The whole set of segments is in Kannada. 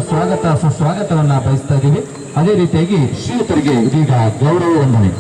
ಸ್ವಾಗತ ಸುಸ್ವಾಗತವನ್ನ ಬಯಸ್ತಾ ಇದ್ದೀವಿ. ಅದೇ ರೀತಿಯಾಗಿ ಶ್ರೀಯುತರಿಗೆ ಇದೀಗ ಗೌರವ ವಂದನೆ.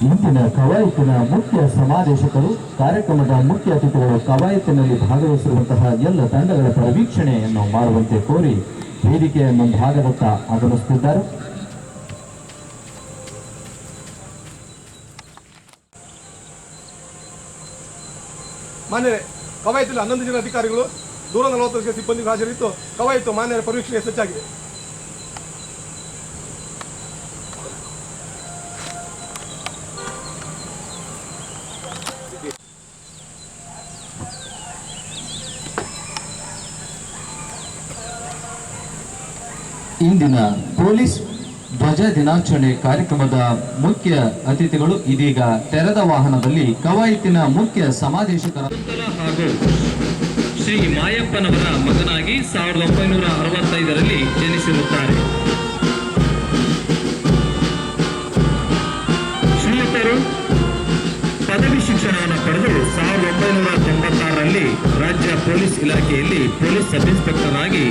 ಇಂದಿನ ಕವಾಯತಿನ ಮುಖ್ಯ ಸಮಾದೇಶಕರು, ಕಾರ್ಯಕ್ರಮದ ಮುಖ್ಯ ಅತಿಥಿಗಳು ಕವಾಯತಿನಲ್ಲಿ ಭಾಗವಹಿಸಿರುವಂತಹ ಎಲ್ಲ ತಂಡಗಳ ಪರಿವೀಕ್ಷಣೆಯನ್ನು ಮಾಡುವಂತೆ ಕೋರಿ ವೇದಿಕೆಯ ಮುಂಭಾಗದತ್ತ ಆಗಮಿಸುತ್ತಿದ್ದಾರೆ. ಮಾನ್ಯರೇ, ಕವಾಯತಿನ 11 ಜನ ಅಧಿಕಾರಿಗಳು 140 ಸಿಬ್ಬಂದಿ ಹಾಜರಿದ್ದು ಕವಾಯತು ಮಾನ್ಯರ ಪರೀಕ್ಷೆಗೆ ಸಜ್ಜಾಗಿದೆ. ಇಂದಿನ ಪೊಲೀಸ್ ಧ್ವಜ ದಿನಾಚರಣೆ ಕಾರ್ಯಕ್ರಮದ ಮುಖ್ಯ ಅತಿಥಿಗಳು ಇದೀಗ ತೆರೆದ ವಾಹನದಲ್ಲಿ ಕವಾಯತಿನ ಮುಖ್ಯ ಸಮಾದೇಶಕರ ಹಾಗೂ ಶ್ರೀ ಮಾಯಪ್ಪನವರ ಮಗನಾಗಿ 1965ರಲ್ಲಿ ಜನಿಸಿರುತ್ತಾರೆ. ಶ್ರೀಯುತರು ಪದವಿ ಶಿಕ್ಷಣವನ್ನು ಪಡೆದು 1996ರಲ್ಲಿ ರಾಜ್ಯ ಪೊಲೀಸ್ ಇಲಾಖೆಯಲ್ಲಿ ಪೊಲೀಸ್ ಸಬ್ ಇನ್ಸ್ಪೆಕ್ಟರ್ ಆಗಿ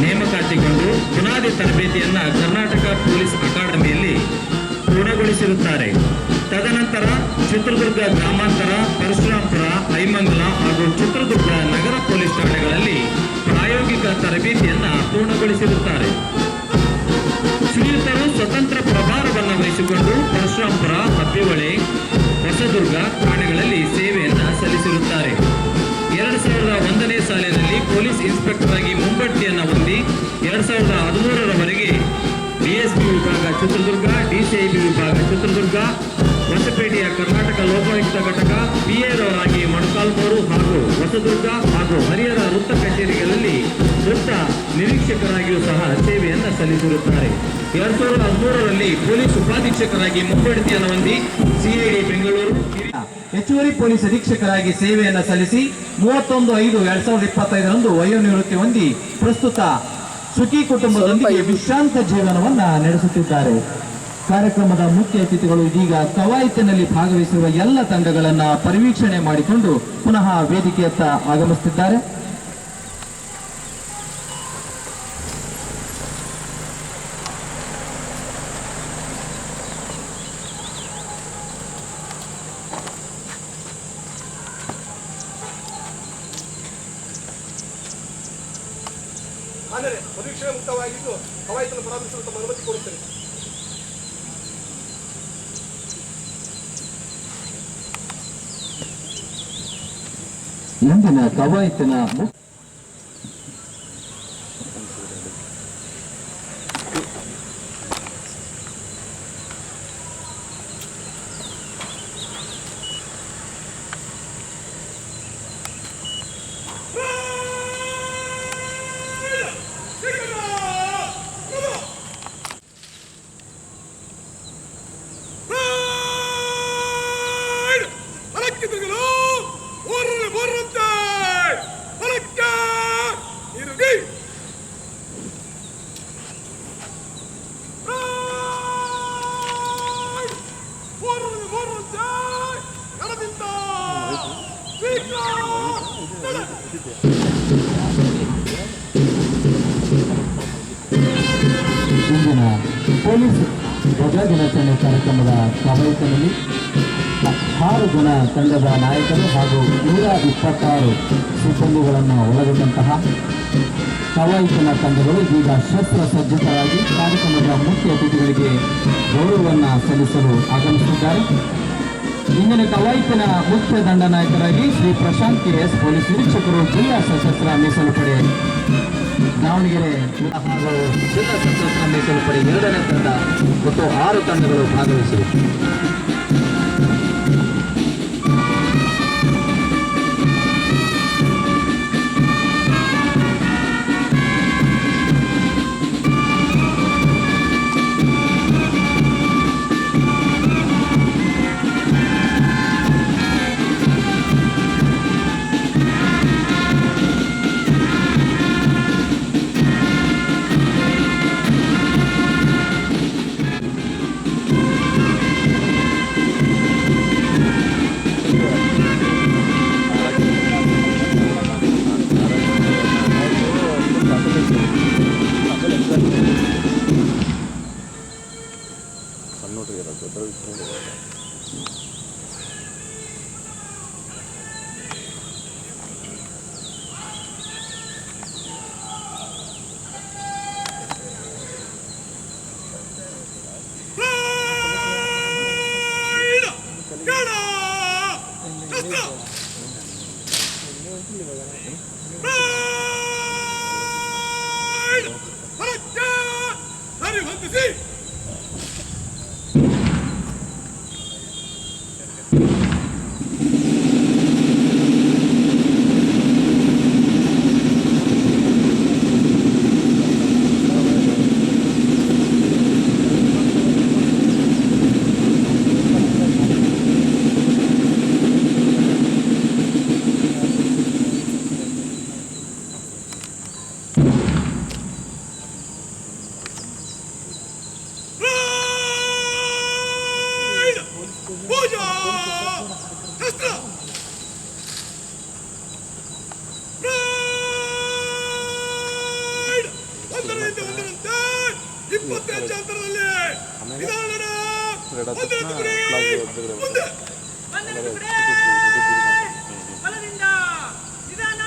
ನೇಮಕಾತಿಗೊಂಡು ಬುನಾದಿ ತರಬೇತಿಯನ್ನು ಕರ್ನಾಟಕ ಪೊಲೀಸ್ ಅಕಾಡೆಮಿಯಲ್ಲಿ ಪೂರ್ಣಗೊಳಿಸಿರುತ್ತಾರೆ. ತದನಂತರ ಚಿತ್ರದುರ್ಗ ಗ್ರಾಮಾಂತರ, ಪರಶುರಾಂಪುರ, ಐಮಂಗಲ ಹಾಗೂ ಚಿತ್ರದುರ್ಗ ನಗರ ಪೊಲೀಸ್ ಠಾಣೆಗಳಲ್ಲಿ ಪ್ರಾಯೋಗಿಕ ತರಬೇತಿಯನ್ನು ಪೂರ್ಣಗೊಳಿಸಿರುತ್ತಾರೆ. ಶ್ರೀಯುತರು ಸ್ವತಂತ್ರ ಪ್ರಭಾರವನ್ನು ವಹಿಸಿಕೊಂಡು ಪರಶುರಾಂಪುರ, ಹಬ್ಬಿಹೊಳೆ, ಹೊಸದುರ್ಗ ಠಾಣೆಗಳಲ್ಲಿ ಸೇವೆಯನ್ನು ಸಲ್ಲಿಸಿರುತ್ತಾರೆ. 2001ನೇ ಸಾಲಿನಲ್ಲಿ ಪೊಲೀಸ್ ಇನ್ಸ್ಪೆಕ್ಟರ್ ಆಗಿ ಮುಂಬಡ್ತಿಯನ್ನು ಹೊಂದಿ 2013ರವರೆಗೆ ಡಿಎಸ್ಪಿ ವಿಭಾಗ ಚಿತ್ರದುರ್ಗ, ಡಿಸಿಐಬಿ ವಿಭಾಗ ಚಿತ್ರದುರ್ಗ, ಹೊಸಪೇಟೆಯ ಕರ್ನಾಟಕ ಲೋಕಾಯುಕ್ತ ಘಟಕ ಪಿಎರವರಾಗಿ ಮೊಣಕಾಲ್ಮೂರು ಹಾಗೂ ಹೊಸದುರ್ಗ ಹಾಗೂ ಹರಿಹರ ವೃತ್ತ ಕಚೇರಿಗಳಲ್ಲಿ ವೃತ್ತ ನಿರೀಕ್ಷಕರಾಗಿಯೂ ಸಹ ಸೇವೆಯನ್ನು ಸಲ್ಲಿಸಿರುತ್ತಾರೆ. 2013ರಲ್ಲಿ ಪೊಲೀಸ್ ಉಪಾಧೀಕ್ಷಕರಾಗಿ ಮುಂಬಡ್ತಿಯನ್ನು ಹೊಂದಿ ಸಿಐಡಿ ಬೆಂಗಳೂರು ಹೆಚ್ಚುವರಿ ಪೊಲೀಸ್ ಅಧೀಕ್ಷಕರಾಗಿ ಸೇವೆಯನ್ನು ಸಲ್ಲಿಸಿ 31/5/2025ರಂದು ವಯೋನಿವೃತ್ತಿ ಹೊಂದಿ ಪ್ರಸ್ತುತ ಸುಖಿ ಕುಟುಂಬದೊಂದಿಗೆ ವಿಶ್ರಾಂತ ಜೀವನವನ್ನ ನಡೆಸುತ್ತಿದ್ದಾರೆ. ಕಾರ್ಯಕ್ರಮದ ಮುಖ್ಯ ಅತಿಥಿಗಳು ಇದೀಗ ಕವಾಯತಿನಲ್ಲಿ ಭಾಗವಹಿಸಿರುವ ಎಲ್ಲ ತಂಡಗಳನ್ನ ಪರಿವೀಕ್ಷಣೆ ಮಾಡಿಕೊಂಡು ಪುನಃ ವೇದಿಕೆಯತ್ತ ಆಗಮಿಸುತ್ತಿದ್ದಾರೆ. ಮಾನ್ಯರೇ, ಪರೀಕ್ಷೆ ಮುಕ್ತವಾಗಿದ್ದು ಕವಾಯತನ್ನು ಪ್ರಾರಂಭಿಸಲು ತಮ್ಮ ಅನುಮತಿ ಕೋರುತ್ತೇನೆ. ಇಂದಿನ ಕವಾಯತಿನ ಇಂದಿನ ಪೊಲೀಸ್ ಧ್ವಜ ದಿನಾಚರಣೆ ಕಾರ್ಯಕ್ರಮದ ಕವಾಯತಿನಲ್ಲಿ 6 ಜನ ತಂಡದ ನಾಯಕರು ಹಾಗೂ 126 ಸಿಬ್ಬಂದಿಗಳನ್ನು ಒಳಗೊಂಡಂತಹ ಕವಾಯತಿನ ತಂಡಗಳು ಈಗ ಶಸ್ತ್ರ ಸಜ್ಜಿತರಾಗಿ ಕಾರ್ಯಕ್ರಮದ ಮುಖ್ಯ ಅತಿಥಿಗಳಿಗೆ ಗೌರವವನ್ನು ಸಲ್ಲಿಸಲು ಆಗಮಿಸಿದ್ದಾರೆ. ಇಂದಿನ ಕವಾಯತಿನ ಮುಖ್ಯ ದಂಡನಾಯಕರಾಗಿ ಶ್ರೀ ಪ್ರಶಾಂತ್ KS ಪೊಲೀಸ್ ನಿರೀಕ್ಷಕರು, ಜಿಲ್ಲಾ ಸಶಸ್ತ್ರ ಮೀಸಲು ಪಡೆ ದಾವಣಗೆರೆ ಹಾಗೂ ಜಿಲ್ಲಾ ಸಶಸ್ತ್ರ ಮೀಸಲು ಪಡೆ 2ನೇ ತಂಡ ಮತ್ತು 6 ತಂಡಗಳು ಭಾಗವಹಿಸಿವೆ. ಹೊಂದಿಸಿ ಪೂಜಾ ಶಸ್ತ್ರ ಒಂದರಿಂದ ಒಂದರಂತೆ 20 ಹೆಜ್ಜೆ ಅಂತರದಲ್ಲಿ ನಿಧಾನ ಮುಂದೆ ಬಲದಿಂದ ನಿಧಾನ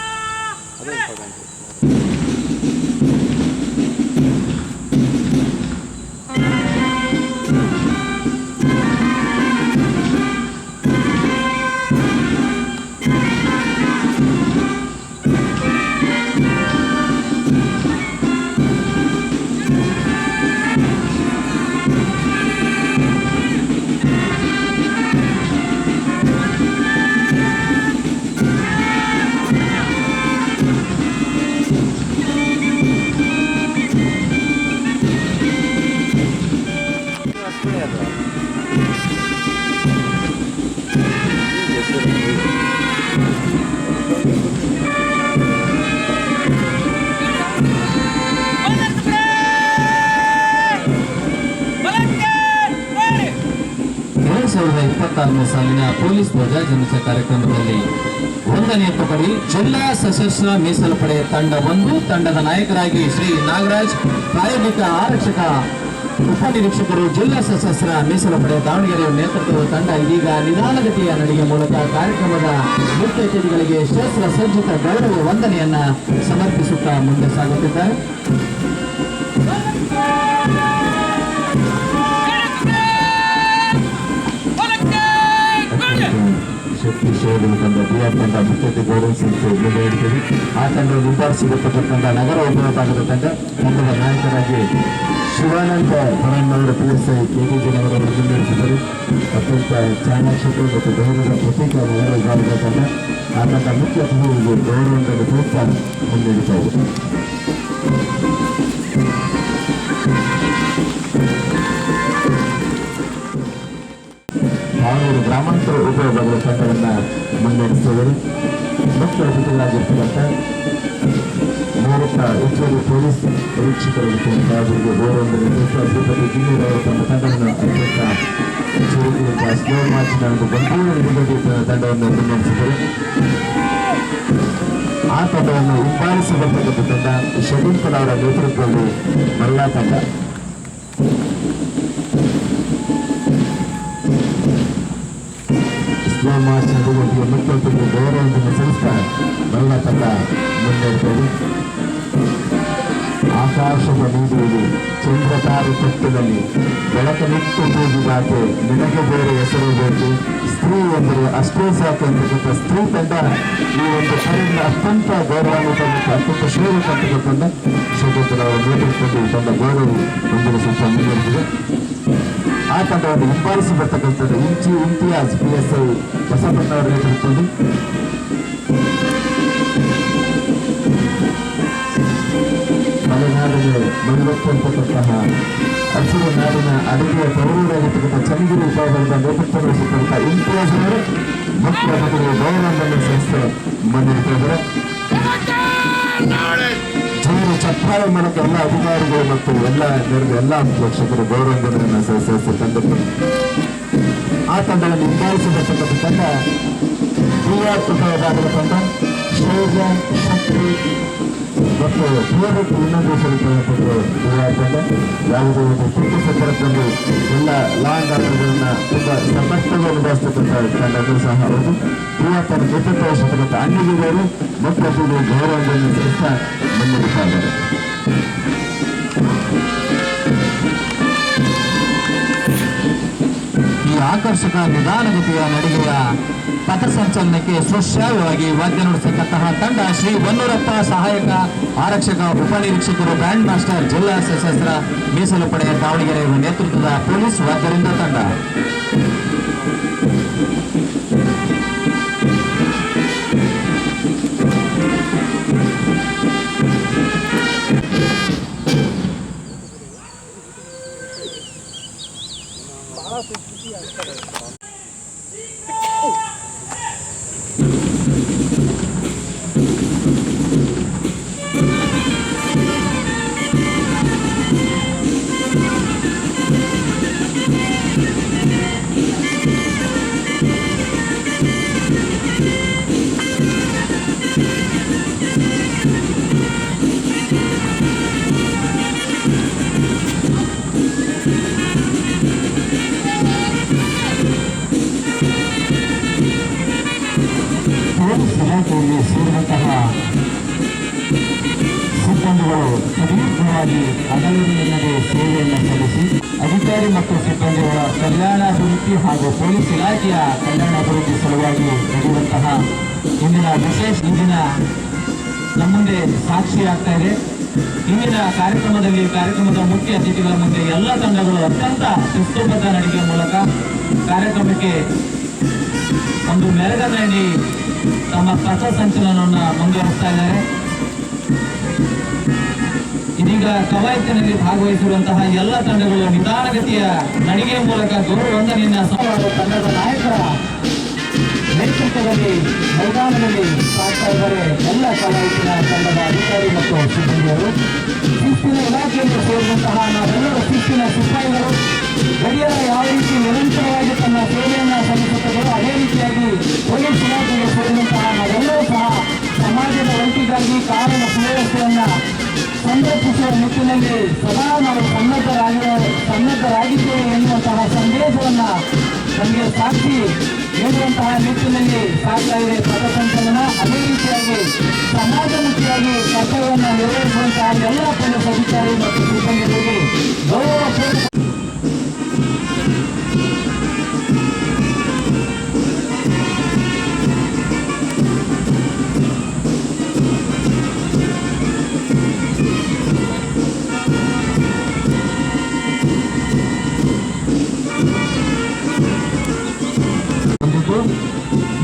ಸಾಲಿನ ಪೊಲೀಸ್ ಧ್ವಜಾರೋಹಣ ಕಾರ್ಯಕ್ರಮದಲ್ಲಿ 1ನೇ ತುಕಡಿ ಜಿಲ್ಲಾ ಸಶಸ್ತ್ರ ಮೀಸಲು ಪಡೆ ತಂಡ 1 ತಂಡದ ನಾಯಕರಾಗಿ ಶ್ರೀ ನಾಗರಾಜ್, ಪ್ರಾಯೋಗಿಕ ಆರಕ್ಷಕ ಉಪನಿರೀಕ್ಷಕರು ಜಿಲ್ಲಾ ಸಶಸ್ತ್ರ ಮೀಸಲು ಪಡೆ ದಾವಣಗೆರೆ ನೇತೃತ್ವದ ತಂಡ ಇದೀಗ ನಿಧಾನಗತಿಯ ನಡಿಗೆ ಮೂಲಕ ಕಾರ್ಯಕ್ರಮದ ಮುಖ್ಯ ಅತಿಥಿಗಳಿಗೆ ಶಸ್ತ್ರ ಸಜ್ಜಿತ ಗೌರವ ವಂದನೆಯನ್ನ ಸಮರ್ಪಿಸುತ್ತಾ ಮುಂದೆ ಸಾಗುತ್ತಿದ್ದಾರೆ. ಶಕ್ತಿ ಶೋಧನೆ ತಂಡ ಬಿಆರ್ ತಂಡ ಮುಖ್ಯತೆ ಗೌರವಿಸುವಂತೆ ಮುಂದೆ ಇಡ್ತೀವಿ. ಆ ತಂಡವನ್ನು ವಿಭಾಗಿಸಿಕೊಟ್ಟಂತ ನಗರ ಉಪವಿಭಾಗದ ತಂಡದ ನಾಯಕರಾಗಿ ಶಿವಾನಂದ ಭರಣ್ಣವರು PSI KTG ನಗರವನ್ನು ಮುನ್ನಡೆಸಿದರು. ಅತ್ಯಂತ ಚಾಣಾಕ್ಷತೆ ಮತ್ತು ಧೈರ್ಯದ ಪ್ರತೀಕ ನಗರ ವಿಭಾಗದ ತಂಡ ಆ ತಂಡ ಮುಖ್ಯ ಅತಿಥಿಗಳಿಗೆ ಗೌರವವನ್ನು ಸೂಕ್ತ ಮುನ್ನಡೆತಾ ಇದೆ. ಹಾನೂರು ಗ್ರಾಮಾಂತರ ಉಪವಿಭಾಗದ ತಂಡವನ್ನು ಮುನ್ನಡೆಸಿದರು. ಮುಖ್ಯ ಅತಿಥಿಗಳಾಗಿರ್ತಕ್ಕಂಥ ನಿವೃತ್ತ ಹೆಚ್ಚುವರಿ ಪೊಲೀಸ್ ನಿರೀಕ್ಷಕರಾಗಿರ್ತಕ್ಕಂಥ ಅವರಿಗೆ ಗೌರವವನ್ನು ಶ್ರೀಪತಿ ಜಿನ್ನೂರ್ ಅವರು ತಮ್ಮ ತಂಡವನ್ನು ಅತ್ಯಂತ ಚುರುಕಿನಿಂದ ಸ್ಲೋ ಮಾರ್ಚ್ನ ಒಂದು ಗಂಭೀರ ನಿಗದಿತ ತಂಡವನ್ನು ಮುನ್ನಡೆಸಿದರು. ಆ ತಂಡವನ್ನು ಹಿಂಬಾಲಿಸಿ ಬರ್ತಕ್ಕಂಥ ತಂಡ ಶಗುಂತಲ ಅವರ ನೇತೃತ್ವದಲ್ಲಿ ಮಹಿಳಾ ತಂಡ. ಸ್ಲೋ ಮಾರ್ಚ್ ನಡುವೆ ಮುಖ್ಯಮಂತ್ರಿಗೆ ಗೌರವವನ್ನು ಸಲ್ಲಿಸ್ತಾ ಮಹಿಳಾ ತಂಡ ಮುನ್ನಡೆಸಿದೆ. ಆಕಾಶದ ನೀಡುವುದು ಚಂದ್ರತಾರು ತತ್ವದಲ್ಲಿ ಬೆಳಕನಿಟ್ಟು ಹೋಗಿದಾಕೆ ನಿನಗೆ ಬೇರೆ ಹೆಸರು ಬೇಕು, ಸ್ತ್ರೀ ಎಂದರೆ ಅಷ್ಟೇ ಸಾಕು ಅಂತಕ್ಕಂಥ ಸ್ತ್ರೀ ತಂಡ ಈ ಒಂದು ಕರೆಯಿಂದ ಅತ್ಯಂತ ಗೌರವಾನ್ವಿತ ಮತ್ತು ಅತ್ಯಂತ ಶೋಭಕಂತ ತಂಡ ಶೋಭಕರ ನೇತೃತ್ವದಲ್ಲಿ ತಂಡ ಗೌರವ ಹೊಂದಿರುವ ಮುನ್ನಡೆಸಿದೆ. ಆ ತಂಡವನ್ನು ಹಿಂಬಾಲಿಸಿ ಬರ್ತಕ್ಕಂಥದ್ದು ಇಂತಿಯಾಜ್ PSI ಬಸಪಣ್ಣ ಅವರ ನೇತೃತ್ವದಲ್ಲಿ ಮಲೆನಾಡಿನ ಮಡಿವತ್ತಂತಹ ಹಸಿರು ನಾಡಿನ ಅಡುಗೆಯ ತವರೂರಾಗಿರ್ತಕ್ಕಂಥ ಚನ್ನಗಿರಿ ವಿಭಾಗದ ನೇತೃತ್ವ ವಹಿಸಿರ್ತಕ್ಕಂಥ ಇಂತಿಯಾಜ್ ಅವರು ಮುಖ್ಯ ಅತಿಥಿಗಳು ಗೌರವವನ್ನು ಸಂಸ್ಥೆ ಮುನ್ನಡೆಸಿದ್ದಾರೆ. ಜೋರು ಚಪ್ಪಾಳೆ ಮೂಲಕ ಎಲ್ಲ ಅಧಿಕಾರಿಗಳು ಮತ್ತು ಎಲ್ಲ ಪ್ರೇಕ್ಷಕರು ಗೌರವವನ್ನು ತಂದಿತ್ತು. ಆ ತಂಡವನ್ನು ಹಿಂಬಾಲಿಸಿರ್ತಕ್ಕಂಥ ತಂಡ ಬಿಆರ್ ಉಪವಿಭಾಗದ ತಂಡ ಶೈಲ ಶಕ್ತಿ ಮತ್ತು ಬೇರೆ ಇನ್ನೊಂದು ಸ್ವರೂಪಗಳು ಬಿಆರ್ ತಂಡ. ಯಾವುದೇ ಒಂದು ತುರ್ತು ಸಂದರ್ಭದಲ್ಲಿ ಎಲ್ಲ ಲಾ ಅಂಡ್ ಆರ್ಡರ್ಗಳನ್ನ ತುಂಬ ಸಮರ್ಥವಾಗಿ ನಿಭಾಯಿಸ್ತಕ್ಕಂಥ ತಂಡಗಳು ಸಹ ಹೌದು. ಬಿಆರ್ ತಂಡ ನೇತೃತ್ವ ವಹಿಸತಕ್ಕಂಥ ಅಣ್ಣಿಗೆಯವರು ಮತ್ತು ಗೌರವವನ್ನು ಸಹಿತ ಮುನ್ನಡೆಸ್ತಾ ಇದ್ದಾರೆ. ಈ ಆಕರ್ಷಕ ನಿಧಾನಗತಿಯ ನಡಿಗೆಯ ಪಥಸಂಚಲನಕ್ಕೆ ಸುಶ್ರಾವ್ಯವಾಗಿ ವಾದ್ಯ ನುಡಿಸತಕ್ಕಂತಹ ತಂಡ ಶ್ರೀ ಹೊನ್ನೂರಪ್ಪ ಸಹಾಯಕ ಆರಕ್ಷಕ ಉಪನಿರೀಕ್ಷಕರು ಬ್ಯಾಂಡ್ ಮಾಸ್ಟರ್ ಜಿಲ್ಲಾ ಸಶಸ್ತ್ರ ಮೀಸಲು ಪಡೆ ದಾವಣಗೆರೆ ನೇತೃತ್ವದ ಪೊಲೀಸ್ ವಾದ್ಯರಿಂದ ತಂಡ. ಇಲಾಖೆಯಲ್ಲಿ ಸೇರಿದಂತಹ ಸಿಬ್ಬಂದಿಗಳು ಸದೀರ್ಘವಾಗಿ ಹಗಲಿರುಳೆನ್ನದೇ ಸೇವೆಯನ್ನು ಸಲ್ಲಿಸಿ ಅಧಿಕಾರಿ ಮತ್ತು ಸಿಬ್ಬಂದಿಗಳ ಕಲ್ಯಾಣಾಭಿವೃದ್ಧಿ ಹಾಗೂ ಪೊಲೀಸ್ ಇಲಾಖೆಯ ಕಲ್ಯಾಣಾಭಿವೃದ್ಧಿ ಸಲುವಾಗಿ ನಡೆಯುವಂತಹ ಇಂದಿನ ನಮ್ಮ ಮುಂದೆ ಸಾಕ್ಷಿಯಾಗ್ತಾ ಇದೆ. ಇಂದಿನ ಕಾರ್ಯಕ್ರಮದ ಮುಖ್ಯ ಅತಿಥಿಗಳ ಮುಂದೆ ಎಲ್ಲ ತಂಡಗಳು ಅತ್ಯಂತ ಶಿಸ್ತುಬದ್ಧ ನಡಿಗೆ ಮೂಲಕ ಕಾರ್ಯಕ್ರಮಕ್ಕೆ ಒಂದು ಮೆರಗನ್ನು ನೀಡಿ ತಮ್ಮ ಪಥಸಂಚಲನವನ್ನು ಮುಂದುವರಿಸ್ತಾ ಇದ್ದಾರೆ. ಇದೀಗ ಕವಾಯತಿನಲ್ಲಿ ಭಾಗವಹಿಸಿರುವಂತಹ ಎಲ್ಲ ತಂಡಗಳು ನಿಧಾನಗತಿಯ ನಡಿಗೆ ಮೂಲಕ ಗೌರವ ವಂದನೆಯನ್ನ ತಂಡದ ನಾಯಕರ ನೇತೃತ್ವದಲ್ಲಿ ಮೈದಾನದಲ್ಲಿ ಸಾಗ್ತಾ ಇದ್ದಾರೆ. ಎಲ್ಲ ಕವಾಯತಿನ ತಂಡದ ಅಧಿಕಾರಿ ಮತ್ತು ಸಿಬ್ಬಂದಿಗಳು, ಶಿಸ್ತಿನ ಇಲಾಖೆಯಲ್ಲಿ ಸೇರಿದಂತಹ ನಾವೆಲ್ಲರೂ ಶಿಸ್ತಿನ ಸಿಪಾಯಿಗಳು, ಗಡಿಯಾರ ಯಾವ ರೀತಿ ನಿರಂತರವಾಗಿ ತನ್ನ ಸೇವೆಯನ್ನು ಸಲ್ಲಿಸುತ್ತದೋ ಅದೇ ರೀತಿಯಾಗಿ ಪೊಲೀಸ್ ಇಲಾಖೆಗೆ ಸೇರಿದಂತಹ ನಾವೆಲ್ಲರೂ ಸಹ ಸಮಾಜದ ಒಳಿತಿಗಾಗಿ ಕಾನೂನು ಸುವ್ಯವಸ್ಥೆಯನ್ನು ಸಂರಕ್ಷಿಸುವ ನಿಟ್ಟಿನಲ್ಲಿ ಸದಾ ನಾವು ಸನ್ನದ್ಧರಾಗಿದ್ದೇವೆ ಎನ್ನುವಂತಹ ಸಂದೇಶವನ್ನು ನಮಗೆ ಸಾಕ್ಷಿ ನೀಡುವಂತಹ ನಿಟ್ಟಿನಲ್ಲಿ ಸಾಗ್ತಾ ಇದೆ ಪಥಸಂಚಲನ. ಅದೇ ರೀತಿಯಾಗಿ ಸಮಾಜಮುಖಿಯಾಗಿ ಕರ್ತವ್ಯವನ್ನು ನಿರ್ವಹಿಸುವಂತಹ ಎಲ್ಲ ಪೊಲೀಸ್ ಅಧಿಕಾರಿ ಮತ್ತು ಸಿಬ್ಬಂದಿಗಳಿಗೆ ಗೌರವಪೂರ್ವಕ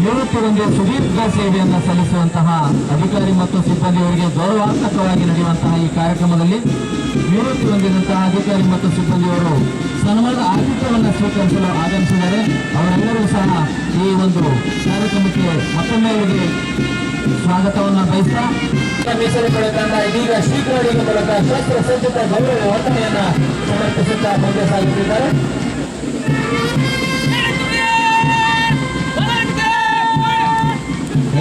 ನಿವೃತ್ತಿಗೊಂದು ಸುದೀರ್ಘ ಸೇವೆಯನ್ನು ಸಲ್ಲಿಸುವಂತಹ ಅಧಿಕಾರಿ ಮತ್ತು ಸಿಬ್ಬಂದಿಯವರಿಗೆ ಗೌರವಾತ್ಮಕವಾಗಿ ನಡೆಯುವಂತಹ ಈ ಕಾರ್ಯಕ್ರಮದಲ್ಲಿ ನಿವೃತ್ತಿ ಹೊಂದಿದಂತಹ ಅಧಿಕಾರಿ ಮತ್ತು ಸಿಬ್ಬಂದಿಯವರು ಸನ್ಮಾನದ ಆತಿಥ್ಯವನ್ನು ಸ್ವೀಕರಿಸಲು ಆಗಮಿಸಿದ್ದಾರೆ. ಅವರೆಲ್ಲರೂ ಸಹ ಈ ಒಂದು ಕಾರ್ಯಕ್ರಮಕ್ಕೆ ಮತ್ತೊಮ್ಮೆ ಅವರಿಗೆ ಸ್ವಾಗತವನ್ನು ಬಯಸ್ತಾ ಮೀಸಲು ಪಡೆ ತಂಡ ಇದೀಗ ಶ್ರೀಕರಡಿಗೆ ಮೂಲಕ ಶಸ್ತ್ರಸಜ್ಜಿತ ಗೌರವ ವಂದನೆಯನ್ನು ಸಮರ್ಪಿಸುತ್ತಾ ಮುಂದೆ ಸಾಗುತ್ತಿದ್ದಾರೆ.